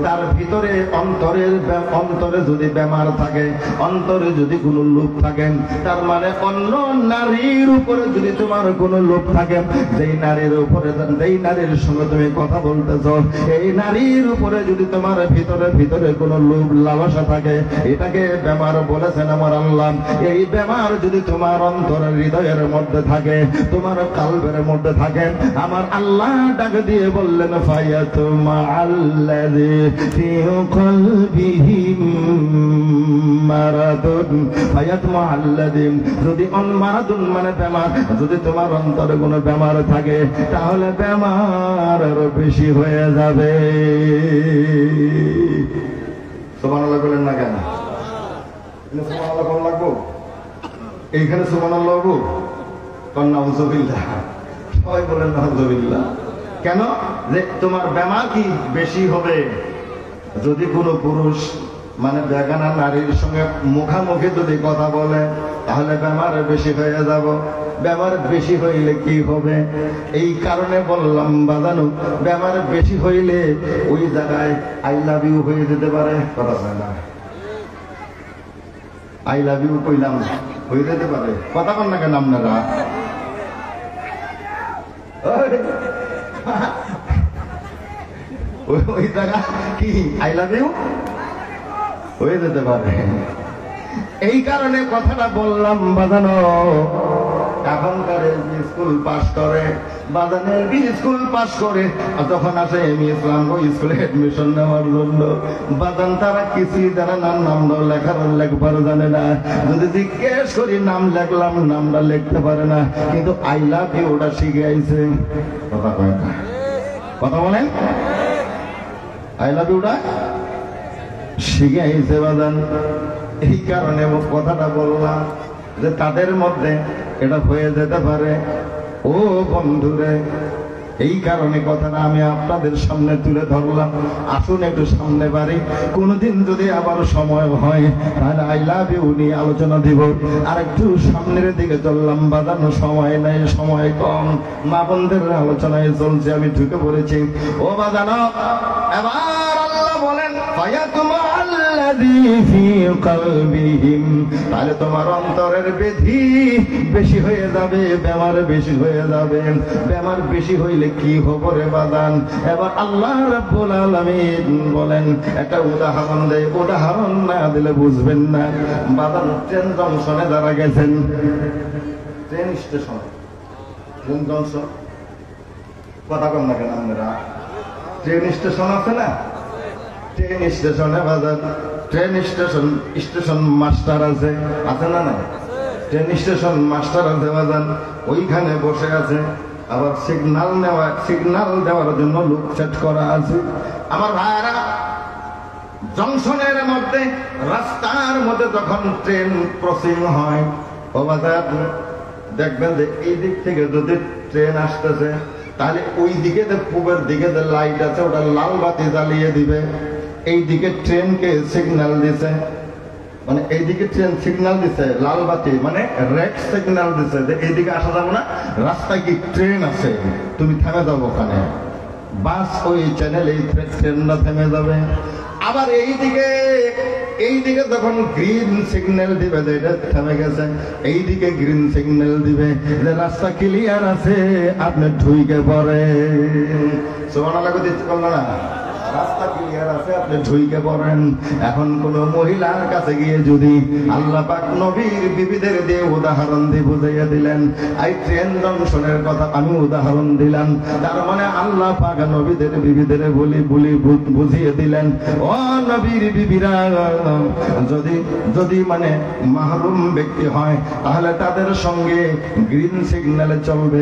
তার ভিতরে অন্তরে যদি বেমার থাকে, অন্তরে যদি কোনো লোভ থাকে, তার মানে অন্য নারীর উপরে যদি তোমার কোনো লোভ থাকে, যেই নারীর সঙ্গে তুমি কথা বলতেছ, এই নারীর উপরে যদি তোমার ভিতরে কোনো লোভ লালসা থাকে, এটাকে বেমার বলেছেন আমার আল্লাহ। এই বেমার যদি তোমার অন্তরের হৃদয়ের মধ্যে থাকে, তোমার কালবের মধ্যে থাকে, আমার আল্লাহ ডাক দিয়ে বললেন, ফায়াতুমা আল্লাযী ফি কলবিহিম মারাদুন, ফায়াতুমা আল্লাযী, যদি মারাদুন মানে বেমার, যদি তোমার অন্তরে কোনো বেমার থাকে, তাহলে বেমার আরো বেশি হয়ে যাবে। সুবহানাল্লাহ বলেন না কেন? সুবহানাল্লাহ কোন লাগবো? এইখানে সুবহানাল্লাহ হবো, নাউযুবিল্লাহ, সবাই বলেন নাউযুবিল্লাহ। কেন? যে তোমার বেমার কি বেশি হবে যদি কোনো পুরুষ মানে বেগানা নারীর সঙ্গে মুখামুখি যদি কথা বলে, তাহলে বেমার বেশি হয়ে যাব। বেমার বেশি হইলে কি হবে? এই কারণে বললাম বাজানো, বেমার বেশি হইলে ওই জায়গায় আই লাভ ইউ হয়ে যেতে পারে। কথা হয় না, আই লাভ ইউ কইলাম হয়ে যেতে পারে। কথা কন না কেন আপনারা? ওই জায়গা কি আই লাভ ইউ হয়ে যেতে পারে। এই কারণে কথাটা বললাম বাজানো। এখনকার স্কুল পাস করে বাদানে স্কুল পাস করে তখন আসে এমই ইসলাম স্কুলে এডমিশন নেওয়ার জন্য। বাদান তারা কিছুই জানে না, নামটাও লেখবার জানে না। যদি জিজ্ঞেস করি নাম লেখলাম, নামটা লিখতে পারে না, কিন্তু আই লাভ ইউ ওটা শিখে আইছে। কথা কয় না, কথা বলেন, আই লাভ ইউটা শিখে আইছে বাদান। এই কারণে কথাটা বললাম যে তাদের মধ্যে এটা হয়ে যেতে পারে। ও বন্ধুরে, এই কারণে কথাটা আমি আপনাদের সামনে তুলে ধরলাম। আসুন একটু সামনে বাড়ি, কোনদিন যদি আবার সময় হয় তাহলে আই লাভ ইউ নিয়ে আলোচনা দিব। আর একটু সামনের দিকে চললাম, বাজানো সময় নেই, সময় কম, মা বোনদের আলোচনায় চলছে, আমি ঢুকে পড়েছি। ও বাজানো, এবার আল্লাহ বলেন তাহলে তোমার অন্তরের বেধি বেশি হয়ে যাবে, বেমার বেশি হয়ে যাবে। বেমার বেশি হইলে কি হবে রে বাদান? এবার আল্লাহ রাব্বুল আলামিন বলেন, একটা উদাহরণ দেয়, উদাহরণ না দিলে বুঝবেন না। বাদান ট্রেন জংশনে যারা গেছেন, ট্রেন স্টেশন, ট্রেন জংশন, কথা কম না কেন আপনারা? ট্রেন স্টেশন আছে না? ট্রেন স্টেশনে বাজার, ট্রেন স্টেশন মাস্টার আছে, আছে না? না, ট্রেন স্টেশন মাস্টার আছে বাজার, ওইখানে বসে আছে। আবার সিগন্যাল দেওয়ার জন্য লোক সেট করা আছে। আমার ভাইরা, জংশনের মধ্যে, রাস্তার মধ্যে যখন ট্রেন ক্রসিং হয়, ও বাজার দেখবেন যে এই দিক থেকে যদি ট্রেন আসতেছে, তাহলে ওই দিকে যে পূবের দিকে যে লাইট আছে ওটা লাল বাতি জ্বালিয়ে দিবে। এই দিকে ট্রেনকে সিগন্যাল দিছে, মানে এইদিকে ট্রেন সিগন্যাল দিছে লাল বাতি, মানে রেড সিগন্যাল দিছে যে এইদিকে আসা যাবে না, রাস্তায় কি ট্রেন আছে, তুমি থেমে যাবো ওখানে। বাস ওই চ্যানেল, এই ট্রেনটা থেমে যাবে। আবার এইদিকে যখন গ্রিন সিগন্যাল দিবে যে এটা থেমে গেছে, এইদিকে গ্রিন সিগন্যাল দিবে যে রাস্তা ক্লিয়ার আছে, আপনি ঢুইকে পড়ে। সুবহানাল্লাহ দিতে পারল না? রাস্তা ক্লিয়ার আছে, আপনি ঢুইকে পড়েন। এখন কোন মহিলার কাছে গিয়ে যদি আল্লাহ পাক নবীর বিবিদের দিয়ে উদাহরণ দিয়ে বুঝাইয়া দিলেন, এই ট্রেন জংশনের কথা আমি উদাহরণ দিলাম, তার মানে আল্লাহ পাক নবীদের বিবিদের বুঝিয়ে দিলেন, ও নবীর বিবিরা, যদি মানে মাহরুম ব্যক্তি হয় তাহলে তাদের সঙ্গে গ্রিন সিগন্যালে চলবে।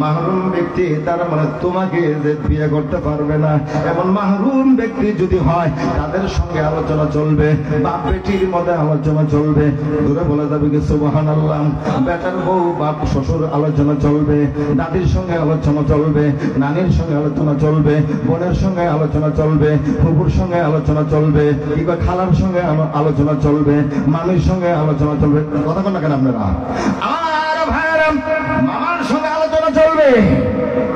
মাহরুম ব্যক্তি তার মানে তোমাকে যে বিয়ে করতে পারবে না, এমন মাহরুম ব্যক্তি যদি হয় তাদের সঙ্গে আলোচনা চলবে। বাপ বেটির মধ্যে আলোচনা চলবে, দূরে বলে যাবে কি সুবহানাল্লাহ। বেটার বউ বাপ শ্বশুর আলোচনা চলবে, দাদির সঙ্গে আলোচনা চলবে, নানির সঙ্গে আলোচনা চলবে, বোনের সঙ্গে আলোচনা চলবে, ফুফুর সঙ্গে আলোচনা চলবে, কি কয় খালার সঙ্গে আলোচনা চলবে, মামির সঙ্গে আলোচনা চলবে। কথা বল না কেন আপনারা? আর ভাইরা, মামার সঙ্গে আলোচনা চলবে,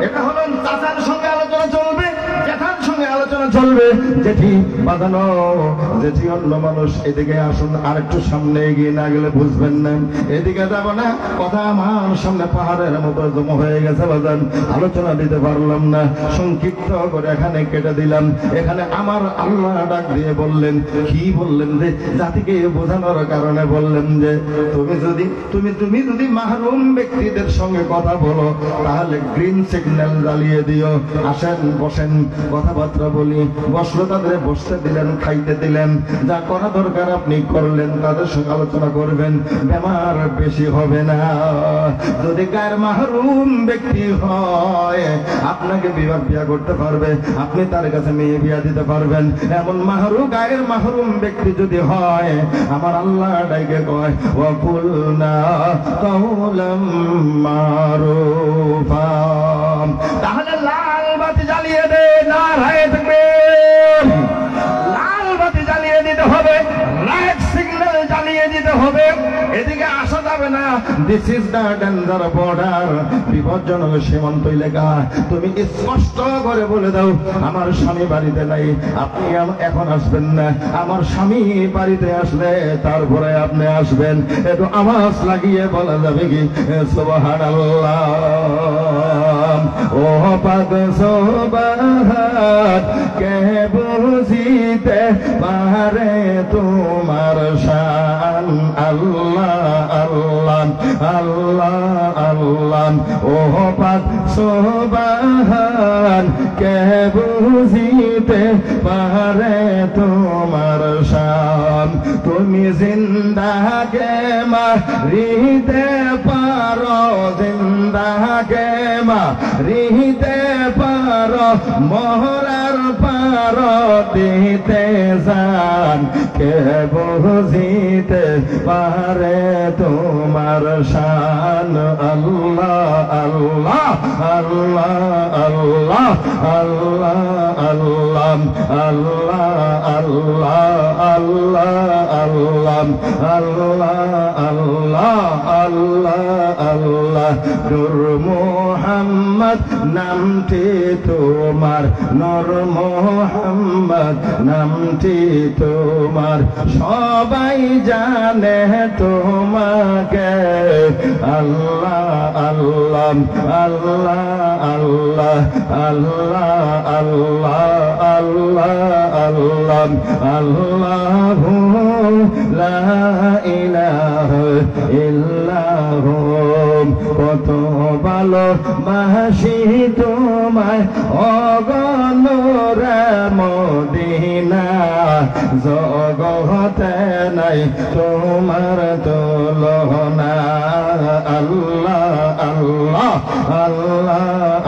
এটা হলো চাচার সঙ্গে আলোচনা চলবে, জ্যাঠার সঙ্গে আলোচনা চলবে, জেঠি বাঁধানো, জেঠি অন্য মানুষ। এদিকে আসুন, আর একটু সামনে এগিয়ে না গেলে বুঝবেন না। এদিকে যাব না, কথা আমার সামনে পাহাড়ের মতো জমা হয়ে গেছে বাজান, আলোচনা দিতে পারলাম না, সংক্ষিপ্ত করে এখানে কেটে দিলাম। এখানে আমার আল্লাহ ডাক দিয়ে বললেন, কি বললেন? যে জাতিকে বোঝানোর কারণে বললেন যে তুমি যদি মাহরুম ব্যক্তিদের সঙ্গে কথা বলো তাহলে গ্রিন সিগন্যাল জ্বালিয়ে দিও। আসেন, বসেন, কথাবার্তা বলি। বসলো, তাদের বসতে দিলেন, খাইতে দিলেন, যা করা দরকার আপনি করলেন, তাদের সঙ্গে আলোচনা করবেন, বেমার বেশি হবে না। যদি গায়ের মাহরুম ব্যক্তি হয় আপনাকে বিয়া করতে পারবে, আপনি তার কাছে মেয়ে বিয়া দিতে পারবেন। এমন গায়ের মাহরুম ব্যক্তি যদি হয়, আমার আল্লাহ ডাইকে কয়, ওয়াকুলনা কাওলাম মারুফা। তাহলে লাল বাতি জ্বালিয়ে দে, নারায়ে তাকবীর। লাল বাতি জ্বালিয়ে দিতে হবে, রেড সিগন্যাল জ্বালিয়ে দিতে হবে, এদিকে আসা যাবে না। This is the danger border, বিপজ্জনক সীমান্ত এলাকা। তুমি স্পষ্ট করে বলে দাও, আমার স্বামী বাড়িতে নাই, আপনি এখন আসবেন না। আমার স্বামী বাড়িতে আসলে তারপরে আপনি আসবেন। একটু আওয়াজ লাগিয়ে বলা যাবে কি সুবহানাল্লাহ। ও পাক সুবহান, কে বুঝিতে পারে তোমার শান। আল্লাহ আল্লাহ, আল্লাহ আল্লাহ ও পাক সুবহান কে বুঝিতে পারে তোমার শান তুমি জিন্দাকে মারিতে পারো জিন্দাকে মারিতে পারো মহরার পারো দিতে জান কে বুঝিতে পারে তোমার শান আল্লাহ আল্লাহ আল্লাহ আল্লাহ আল্লাহ আল্লাহ আল্লাহ আল্লাহ আল্লাহ আল্লাহ আল্লাহ আল্লাহ আল্লাহ নূর মুহাম্মদ নামটি তোমার নূর মুহাম্মদ নামটি তোমার সবাই জানে তোমাকে আল্লাহ আল্লাহ আল্লাহ আল্লাহ আল্লাহ আল্লাহ আল্লাহ আল্লাহ লা ইলাহা ইল্লাহু কত ভালোবাসি তোমায় অগণরে মদিনা জগতে নাই তোমার তুলনা আল্লাহ আল্লাহ আল্লাহ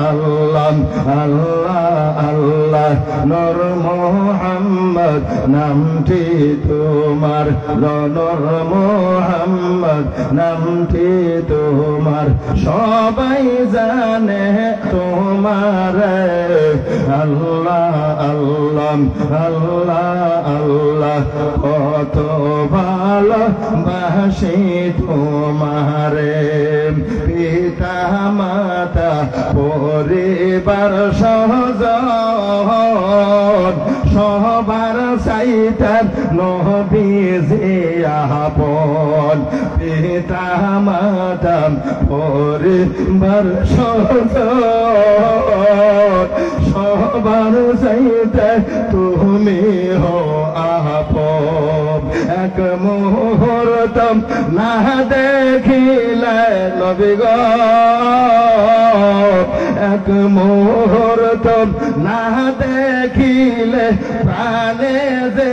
আল্লাহ আল্লাহ আল্লাহ নূর মুহাম্মদ নামটি তোমার নূর মুহাম্মদ নামটি তোমার সবাই জানে তোমার আল্লাহ আল্লাহ আল্লাহ আল্লাহ কত ভালোবাসি তোমারে পিতা মাতা পরিবার সহজন সবার চাইতেন নবীজি আপন পিতা মাতা পরিবার সহজন সবার চাইতে তুমি হো আপন এক মুহূর্ত না দেখিলে নবী গো এক মুহূর্ত না দেখিলে প্রাণে যে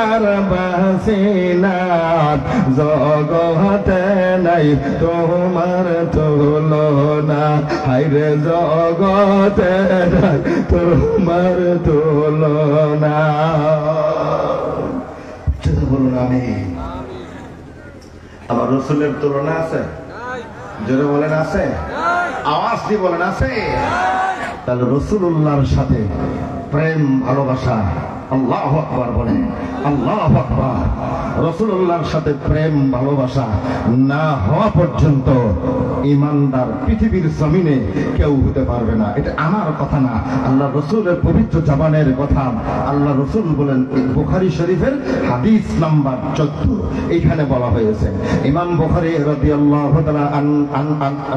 আর বাসিনা জগতে নাই তোমার তুলনা হায়রে জগতে নাই তোমার তুলনা বলুন আমি আবার রসুলের তুলনা আছে জোরে বলেন আছে আওয়াজ দিয়ে বলেন আছে তাহলে রসুল্লাহর সাথে প্রেম ভালোবাসা আল্লাহু আকবার বলেন আল্লাহু আকবার রাসূলুল্লাহর সাথে প্রেম ভালোবাসা না হওয়া পর্যন্ত ঈমানদার পৃথিবীর জমিনে কেউ হতে পারবে না। এটা আমার কথা না, আল্লাহ রাসূলের পবিত্র জবানের কথা। আল্লাহ রাসূল বলেন, বুখারী শরীফের হাদিস নাম্বার 14 এইখানে বলা হয়েছে। ইমাম বুখারী রাদিয়াল্লাহু তাআলা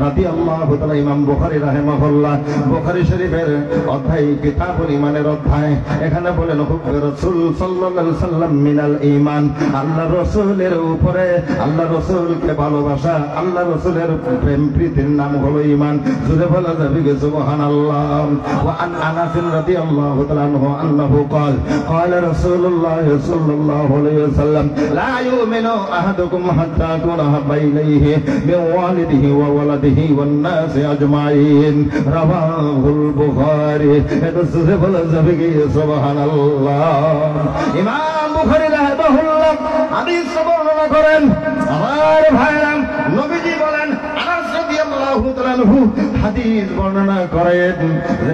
রাদিয়াল্লাহু তাআলা ইমাম বুখারী রাহিমাহুল্লাহ বুখারী শরীফের অধ্যায় কিতাবুল ঈমানের অধ্যায় এখানে বলেন, রাসূল সাল্লাল্লাহু আলাইহি সাল্লাম মিনাল ঈমান, আল্লাহ রাসূলের উপরে আল্লাহ রাসূলকে ভালোবাসা, আল্লাহ রাসূলের প্রেম প্রীতির নাম হলো ঈমান। জোরে বলা যাবে সুবহানাল্লাহ। ওয়া আন আনাস রাদিয়াল্লাহু তাআলা আনহু আন্নাহু قال قال رسول الله صلى الله عليه وسلم لا يؤمن احدكم حتى يكون احب اليه من والده وولده والناس اجمعين رواه البخاري। এটা জোরে বলা যাবে সুবহানাল্লাহ। ইমাম বুখারী রাহিমাহুল্লাহ হাদিস বর্ণনা করেন। আমার ভাইরা, নবীজি বলেন, আনাস রাদিয়াল্লাহু তাআলা আনহু হাদিস বর্ণনা করেন,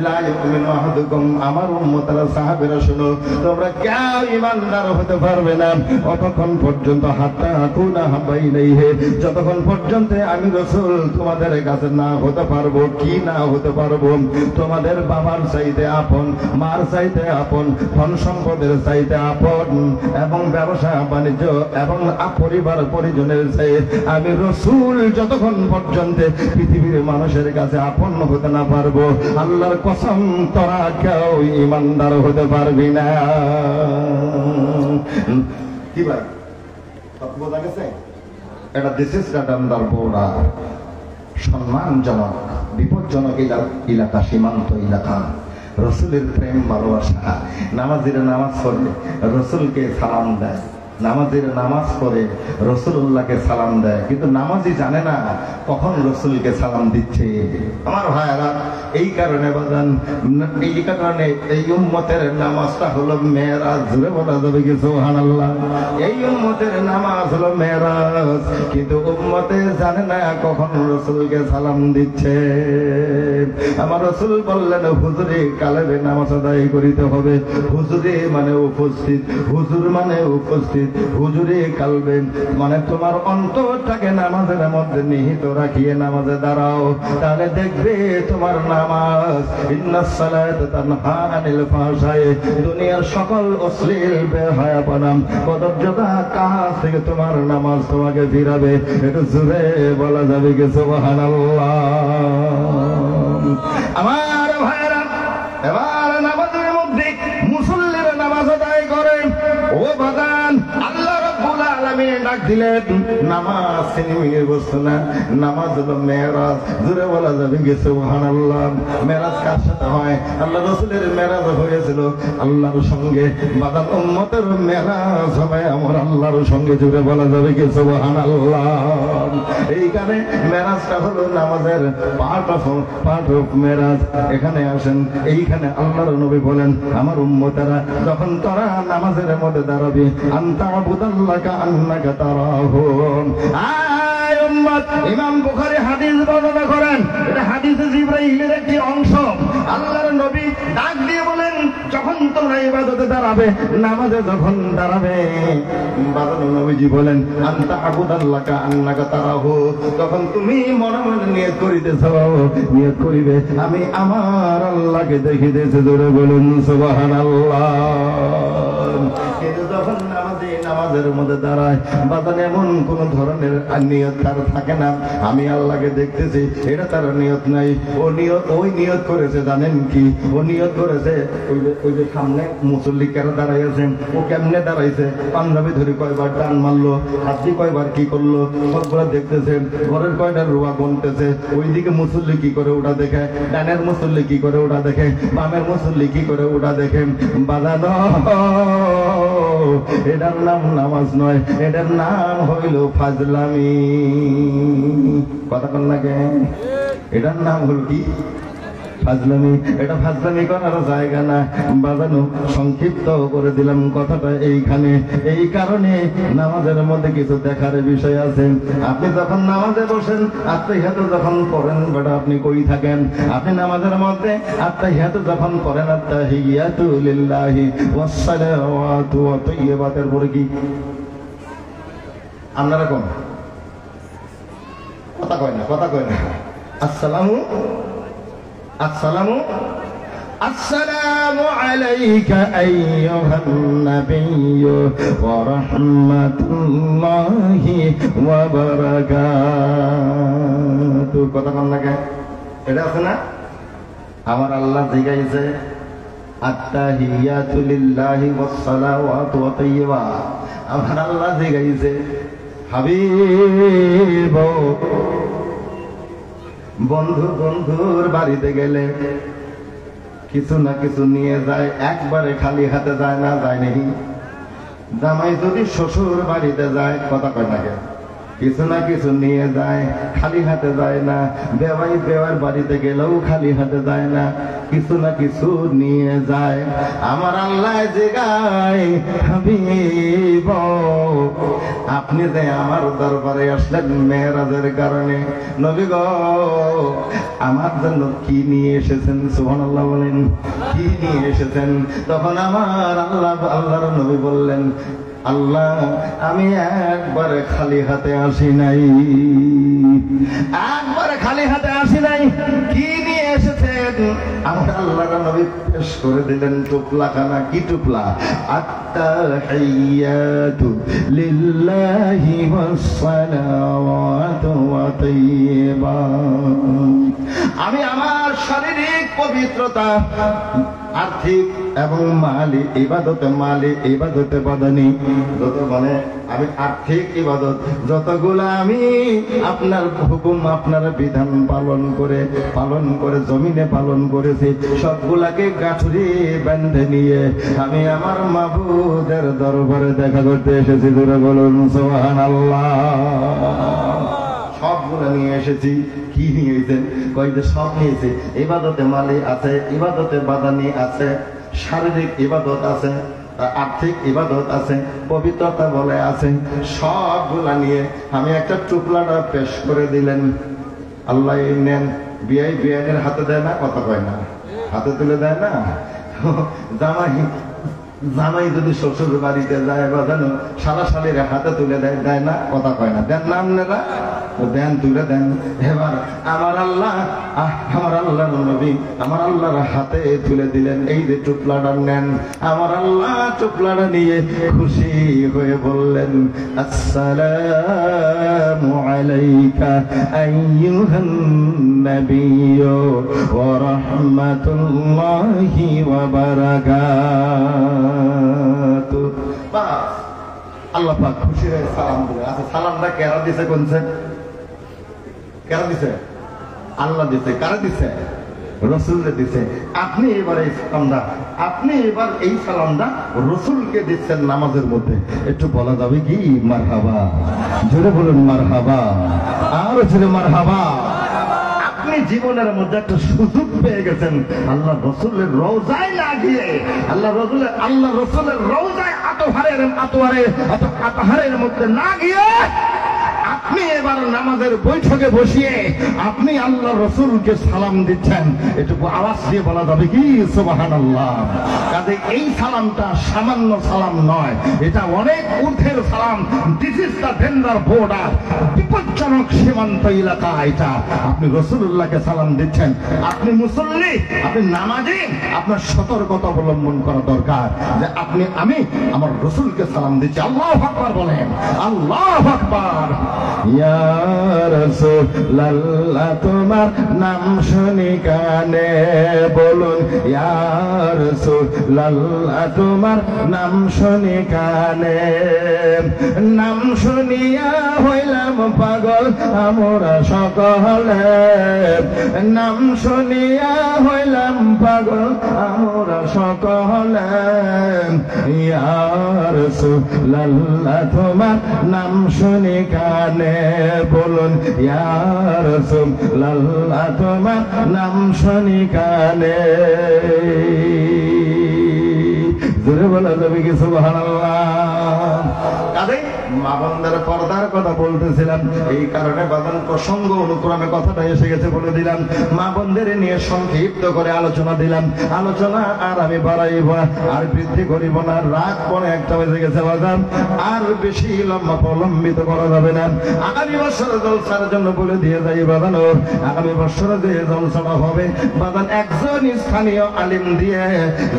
লা ইউমিনু আহাদুকুম, আমার উম্মতরা সাহাবীরা শুনো, তোমরা কেউ ঈমানদার হতে পারবে না ততক্ষণ পর্যন্ত হাত্তা আকুনা হাব্বা ইলাইহি, যতক্ষণ পর্যন্ত আমি রাসূল তোমাদের কাছে না হতে পারবো। কি না হতে পারবো? তোমাদের বাবার চাইতে আপন, মার চাইতে আপন, ধন সম্পদের চাইতে আপন, এবং ব্যবসা বাণিজ্য এবং পরিবার পরিজনের চাই আমি রাসূল যতক্ষণ পর্যন্ত পৃথিবীর মানুষের কাছে আপন হতে না পারবো, আল্লাহর কসম তোরা কেউ ঈমানদার হতে পারবি না। কি ভাই বোঝা গেছে? এটা দিস ইজ কাটান্দার বোরা, সম্মানজনক বিপজ্জনক এলাকা, সীমান্ত এলাকা। রসুলের প্রেম ভালোবাসা, নামাজিরা নামাজ পড়ে রসুলকে সালাম দেয়, নামাজিরা নামাজ পড়ে রসুল্লাহকে সালাম দেয়, কিন্তু নামাজি জানে না কখন রসুলকে সালাম দিচ্ছে। আমার ভাইয়েরা, এই কারণে বাজান, এই কারণে এই উম্মতের নামাজটা হলো মেরাজ। জোরে বলা যাবে কি সুবহানাল্লাহ? এই উম্মতের নামাজ হলো মেরাজ, কিন্তু উম্মতে জানে না কখন রসুলকে সালাম দিচ্ছে। আমার রসুল বললেন, হুজুরে কালেবে নামাজ আদায় করিতে হবে। হুজুরে মানে উপস্থিত, হুজুর মানে উপস্থিত, হুজুরে কালবে মানে তোমার অন্তরটাকে নামাজের মধ্যে নিহিত রাখিয়ে নামাজে দাঁড়াও, তাহলে দেখবে তোমার নামাজ ইন্নাস সালাতা তানহা আনিল ফাহশায়ে, দুনিয়ার সকল অশ্লীল বেহায়াপনা কদর্যতা কাজ থেকে তোমার নামাজ তোমাকে ফিরাবে। একটু জোরে বলা যাবে কি সুবহানাল্লাহ? আমার ভাইরা, এবার নামাজের মধ্যে মুসল্লিরা নামাজ আদায় করে। ও বাগান, আল্লাহ রাব্বুল আলামিন ডাক দিলেন, নামাজ সিনেমির বস্তু না, নামাজ হলো মেরাজ। জোরে বলা যাবে কি সুবহানাল্লাহ? মেরাজ কার সাথে হয়? আল্লাহ রাসূলের মেরাজ হয়েছিল আল্লাহর সঙ্গে। বাগান উম্মতের মেরাজ হবে আমার আল্লাহর সঙ্গে। জোরে বলা যাবে কি সুবহানাল্লাহ? এইখানে মেরাজটা হলো নামাজের পার্ট অফ মেরাজ। এখানে আসেন, এইখানে আল্লাহর নবী বলেন, আমার উম্মতেরা যখন তারা নামাজের মধ্যে দাঁড়াবে, আনতা আবুদাল্লাকা আন্নাকা তারাহু। আয় উম্মত, ইমাম বুখারী হাদিস বর্ণনা করেন, এটা হাদিসে জিবরাইলের একটি অংশ। আল্লাহর নবী ডাক দিয়ে বলেন, যখন তোমরা ইবাদতে দাঁড়াবে, নামাজে যখন দাঁড়াবে, বাবা নবীজি বলেন, আনতা আবুদাল্লাকা আন্নাকা তারাহু, তখন তুমি মনে মনে নিয়ত করিতেছ, নিয়ত করিবে আমি আমার আল্লাহকে দেখিতেছি। জোরে বলুন সুবহানাল্লাহ। কিন্তু যখন নামাজের মধ্যে দাঁড়ায়, বাদান এমন কোন ধরনের নিয়ত তার থাকে না, আমি আল্লাহকে দেখতেছি, এটা তার নিয়ত নাই। ওই নিয়ত করেছে জানেন কি? ও নিয়ত করেছে ওই যে সামনে মুসল্লি কেন দাঁড়াইয়াছেন, ও কেমনে দাঁড়াইছে, পাঞ্জাবি ধরে কয়বার টান মারলো, হাতি কয়বার কি করলো, সবগুলো দেখতেছে। ঘরের কয়টা রোয়া গুনতেছে, ওইদিকে মুসল্লি কি করে ওটা দেখে, ডানের মুসল্লি কি করে ওটা দেখে, বামের মুসল্লি কি করে ওটা দেখে। বাজানো, এটার নাম নামাজ নয়, এটার নাম হইল ফাজলামি। কথা কন লাগে, এটার নাম হল কি? ফাজলামি। এটা ফাজলামি করার জায়গা না। বাজানো, সংক্ষিপ্ত করে দিলাম কথাটা এইখানে। এই কারণে নামাজের মধ্যে কিছু দেখার বিষয় আছে। আপনি যখন নামাজে বসেন, আত্তাহিয়াতু যখন পড়েন, বেটা আপনি কই থাকেন? আপনি নামাজের মধ্যে আত্তাহিয়াতু যখন পড়েন, আত্তাহিয়াতু লিল্লাহি ওয়াস সালাওয়াতু ওয়া তাইয়্যিবাতের পরে কি আপনারা কোন কথা কয় না, কথা কয় না। আসসালামু আলাইকা আইয়ুহান নাবিয়্যু ওয়া রাহমাতুল্লাহি ওয়া বারাকাতুহু। কথা কম লাগে, এটা আছে না? আমার আল্লাহ জিগাইছে, আত্তাহিয়াতু লিল্লাহি ওয়াস সালাওয়াতু ওয়া তাইয়্যিবা। আমার আল্লাহ জিগাইছে, হাবিব, বন্ধুর বাড়িতে গেলে কিছু না কিছু নিয়ে যায়, একবারে খালি হাতে যায় না, যায় নাকি? জামাই যদি শ্বশুর বাড়িতে যায়, কথা কয় না, কিছু না কিছু নিয়ে যায়, খালি হাতে যায় না। বেওয়াই বেওয়ার বাড়িতে গেলেও খালি হাতে যায় না, কিছু না কিছু নিয়ে যায়। আমার আল্লাহ জিগায়, হাবিব, আপনি যে আমার দরবারে আসলেন মেরাজের কারণে, নবী গো আমার জন্য কি নিয়ে এসেছেন? সুবহানাল্লাহ বলেন, কি নিয়ে এসেছেন? তখন আমার আল্লাহর নবী বললেন, আল্লাহ আমি একবারে খালি হাতে আসি নাই, একবারে খালি হাতে আসি নাই। কি নিয়ে এসেছেন? আমার আল্লাহর নবী পেশ করে দিলেন টুপলাখানা। কি টুপলা? আত্তাহিয়াতু লিল্লাহি ওয়াস সালাওয়াতু ওয়া তাইয়্যিবাত। আমি আমার শারীরিক পবিত্রতা আর্থিক এবং মালি ইবাদতে বাদানি। যত মানে আমি আর্থিক ইবাদত যতগুলা আমি আপনার হুকুম আপনার বিধান পালন করে জমিনে পালন করেছি, সবগুলাকে গাঁঠুরি বেঁধে নিয়ে আমি আমার মাবুদের দরবারে দেখা করতে এসেছি। জোরে বলুন সুবহানাল্লাহ। সবগুলো নিয়ে এসেছি। কি নিয়েছেন? কই যে সব নিয়েছে। ইবাদতে মালি আছে, ইবাদতে বাদানি আছে, শারীরিক ইবাদত আছে, আর্থিক ইবাদত আছে, পবিত্রতা বলে আছে, সবগুলা নিয়ে আমি একটা টুকলাটা পেশ করে দিলেন। আল্লাহ এই নেন। বিআইনের হাতে দেয় না, কথা কয় না, হাতে তুলে দেয় না। জামাই যদি শ্বশুর বাড়িতে যায় বা জানো সারা শালির হাতে তুলে দেয় না, কথা কয় না, দেন না আপনারা? দেন, তুলে দেন। এবার আমার আল্লাহর নবী আমার আল্লাহর হাতে তুলে দিলেন। এই যে টুকলাটা নেন, আমার আল্লাহ টুকলাটা নিয়ে খুশি হয়ে বললেন, আসসালামু আলাইকা আইয়ুহান নাবিয়্যু ওয়া রাহমাতুল্লাহি ওয়া বারাকাতুহু। আল্লাহ পাক খুশি হয়ে সালাম দিলেন। আচ্ছা, সালামটা কেরা দিছে? কোনছে? কেরা দিছে? আল্লাহ দিছে। কারা দিছে? রসুলকে দিছে। আপনি এবার এই সালামটা রসুলকে দিচ্ছেন নামাজের মধ্যে। একটু বলা যাবে কি মারহাবা? জোরে বলুন মারহাবা, আরো জোরে মারহাবা। আপনি জীবনের মধ্যে একটা সুযোগ পেয়ে গেছেন। আল্লাহ রসুলের রওজায় না গিয়ে আল্লাহ রসুলের রওজায় আতহারের মধ্যে না গিয়ে আপনি এবার নামাজের বৈঠকে বসিয়ে আপনি আল্লাহ রসুলকে সালাম দিচ্ছেন। এটুকু আওয়াজ দিয়ে বলা যাবে কি সুবহানাল্লাহ। কাজে এই সালামটা সামান্য সালাম নয়, এটা অনেক ঊর্ধ্বের সালাম। This is the danger border, বিপজ্জনক সীমান্ত এলাকা। এটা আপনি রসুলুল্লাহকে সালাম দিচ্ছেন। আপনি মুসল্লি, আপনি নামাজি, আপনার সতর্কতা অবলম্বন করা দরকার যে আমি আমার রসুলকে সালাম দিচ্ছি। আল্লাহু আকবার বলেন, আল্লাহু আকবার। ইয়া রাসূলুল্লাহ তোমার নাম শুনি কানে বলুন, ইয়া রাসূলুল্লাহ তোমার নাম শুনি কানে। নাম শুনিয়া হইলাম পাগল আমরা সকলে, নাম শুনিয়া হইলাম পাগল আমরা সকলে। ইয়া রাসূলুল্লাহ তোমার নাম শুনি কানে বলুন, ইয়া রাসূলুল্লাহ তোমার নাম শুনি কানে। জোরে বলা যাবে কি সুবহানাল্লাহ। কাজে মা বোনদের পর্দার কথা বলতেছিলাম, এই কারণে বাদান প্রসঙ্গ অনুক্রমে কথাটা এসে গেছে বলে দিলাম। মা বোনদের নিয়ে সংক্ষিপ্ত করে আলোচনা দিলাম। আলোচনা আর আমি বাড়াইব না, আর বৃদ্ধি করিব না। রাত পরে একটা বেজে গেছে বাদান, আর বেশি লম্বা প্রলম্বিত করা যাবে না। আগামী বছর জলসার জন্য বলে দিয়ে যাই বাদান, আগামী বছরে যে জলসাটা হবে বাদান একজন স্থানীয় আলিম দিয়ে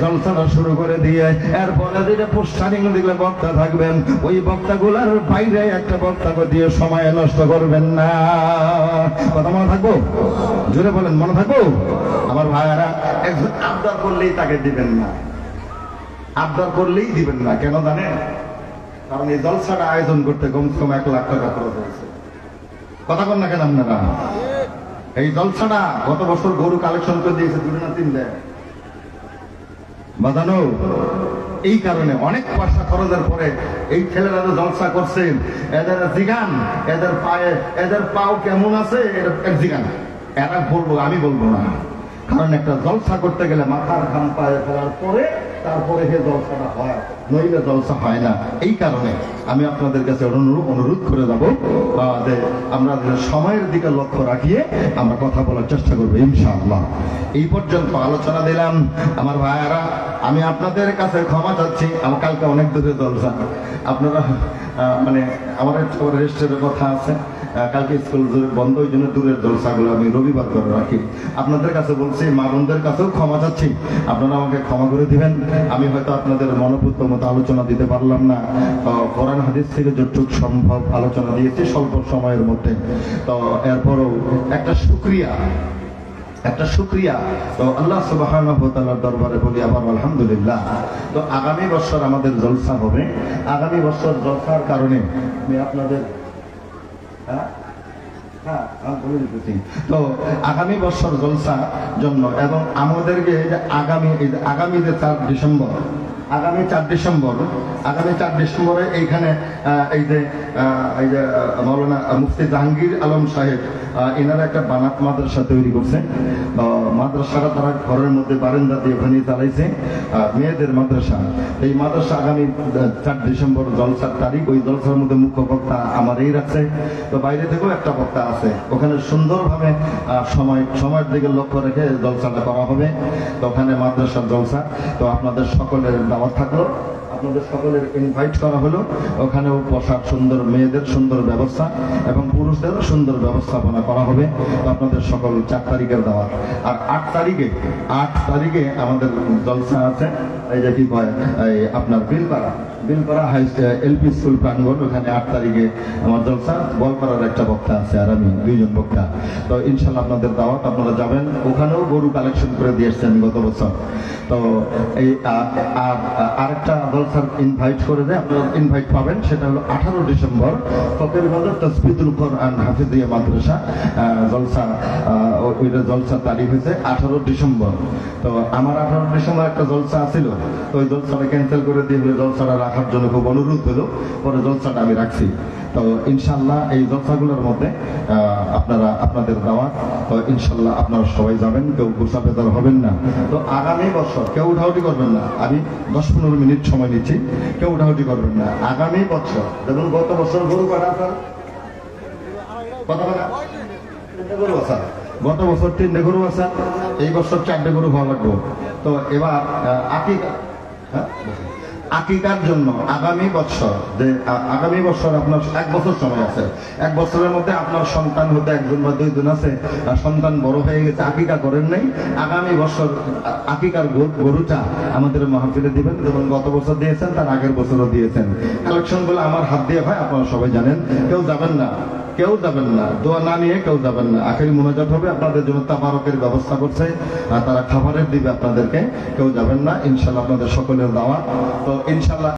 জলসাটা শুরু করে দিয়ে এরপরে যেটা পোস্টারিং দিলে বক্তা থাকবেন, ওই বক্তাগুলার বাইরে একটা বক্তাকে দিয়ে সময় নষ্ট করবেন না। কথা মনে থাকবো? জোরে বলেন, মনে থাকবো? আমার ভাইয়ারা, একজন আবদার করলেই তাকে দিবেন না, আবদার করলেই দিবেন না। কেন জানেন? কারণ এই জলসাটা আয়োজন করতে কমসে কম 1 লাখ টাকা খরচ হয়েছে। কথা বল না কেন আপনারা? এই জলসাটা গত বছর গরু কালেকশন করে দিয়েছে 2 না 3 দেয় বাজানো। এই কারণে অনেক পয়সা খরচের পরে এই ছেলেরা জলসা করছেন, এদের জিগান, এদের পাও কেমন আছে এর জিগান। এরা বলবো, আমি বলবো না। কারণ একটা জলসা করতে গেলে মাথার ঘাম পায়ে ফেলার পরে তারপরে সে জলসাটা হয়, নইলে জলসা হয় না। এই কারণে আমি আপনাদের কাছে অনুরোধ করে যাবো যে আমরা সময়ের দিকে লক্ষ্য রাখিয়ে আমরা কথা বলার চেষ্টা করবো ইনশাআল্লাহ। এই পর্যন্ত আলোচনা দিলাম। আমার ভাইয়ারা, আমি আপনাদের কাছে ক্ষমা চাচ্ছি। আমার কালকে অনেক দূরে জলসা, আপনারা মানে আমার রেস্টের কথা আছে, কালকে স্কুল বন্ধ, ওই জন্য দূরের জলসাগুলো আমি রবিবার করে রাখি। আপনাদের কাছে বলছি, মা বোনদের কাছেও ক্ষমা চাচ্ছি, আপনারা আমাকে ক্ষমা করে দিবেন। আমি হয়তো আপনাদের মনোপুত মতো আলোচনা দিতে পারলাম না। কোরআন হাদিস থেকে যতটুকু সম্ভব আলোচনা দিয়েছি স্বল্প সময়ের মধ্যে। তো এরপরও একটা শুকরিয়া একটা শুকরিয়া। তো আল্লাহ সুবহানাহু ওয়া তাআলার দরবারে বলি আবার আলহামদুলিল্লাহ। তো আগামী বছর আমাদের জলসা হবে। আগামী বছর জলসার কারণে আমি আপনাদের বলে দিতেছি। তো আগামী বছর জলসার জন্য এবং আমাদেরকে আগামী যে 4 ডিসেম্বর, আগামী 4 ডিসেম্বরে এইখানে এই যে মাওলানা মুফতি জাহাঙ্গীর আলম সাহেব এনারা একটা বানাত মাদ্রাসা তৈরি করছে। মাদ্রাসাটা তারা ঘরের মধ্যে বারান্দা দিয়ে ওখানে চালাইছে, মেয়েদের মাদ্রাসা। এই মাদ্রাসা আগামী 4 ডিসেম্বর জলসার তারিখ। ওই জলসার মধ্যে মুখ্য বক্তা আমারই রাখছে। তো বাইরে থেকেও একটা বক্তা আছে, ওখানে সুন্দরভাবে সময়ের দিকে লক্ষ্য রেখে জলসাটা করা হবে। তো ওখানে মাদ্রাসার জলসা। তো আপনাদের সকলের দাওয়াত থাকলো, আপনাদের সকলের ইনভাইট করা হলো। ওখানেও বসার সুন্দর, মেয়েদের সুন্দর ব্যবস্থা এবং পুরুষদেরও সুন্দর ব্যবস্থাপনা করা হবে। তো আপনাদের সকল 4 তারিখের দাওয়াত। আর 8 তারিখে আমাদের জলসা আছে। এই যে কি কয়, এই আপনার বিলপাড়া হাই এলপি স্কুল প্রাঙ্গণ, ওখানে 8 তারিখে আমার জলসা। বলপাড়ার একটা বক্তা আছে আর আমি 2 জন বক্তা। তো ইনশাল্লাহ আপনাদের দাওয়াত, আপনারা যাবেন। ওখানেও গরু কালেকশন করে দিয়ে এসছেন গত বছর। তো এই আরেকটা জলসার ইনভাইট করে দেয়, আপনারা ইনভাইট পাবেন। সেটা হলো 18 ডিসেম্বর ফকিরগঞ্জ তাসবিতুল কোরআন হাফিজিয়া মাদ্রাসা জলসা। ওইটা জলসার তারিখ হয়েছে 18 ডিসেম্বর। তো আমার 18 ডিসেম্বর একটা জলসা ছিল, তো ওই জলসাটা ক্যান্সেল করে দিয়ে জলসাটা রাখার জন্য খুব অনুরোধ হলো, পরে জলসাটা আমি রাখছি। তো ইনশাল্লাহ এই জলসাগুলোর মধ্যে আপনাদের দাওয়াত। তো ইনশাল্লাহ আপনারা সবাই যাবেন, কেউ গুছা বেজার হবেন না। তো আগামী বছর কেউ উঠাউটি করবেন না। আমি 10-15 মিনিট সময় নিচ্ছি, কেউ উঠাউটি করবেন না। আগামী বছর যেমন গত বছর গরু কাটা গরু আছে, গত বছর 3টে গরু আছে, এই বছর 4টে গরু হওয়া লাগবে। তো এবার আকিকার জন্য আগামী বছর আপনার 1 বছর সময় আছে। 1 বছরের মধ্যে আপনার সন্তান হতে 1 বা 2 জন আছে, সন্তান বড় হয়ে গেছে, আকিকা করেন নাই। আগামী বছর আকিকার গরুটা আমাদের মাহফিলে দিবেন, যেমন গত বছর দিয়েছেন, তার আগের বছরও দিয়েছেন। কালেকশন গুলো আমার হাত দিয়ে হয়, আপনারা সবাই জানেন। কেউ যাবেন না, দোয়া না নিয়ে কেউ যাবেন না। আখেরি মুনাজাত হবে, আপনাদের জন্য তাবারকের ব্যবস্থা করছে, তারা খাবারের দিবে আপনাদেরকে। কেউ যাবেন না, ইনশাল্লাহ আপনাদের সকলের দাওয়াত। তো ইনশাল্লাহ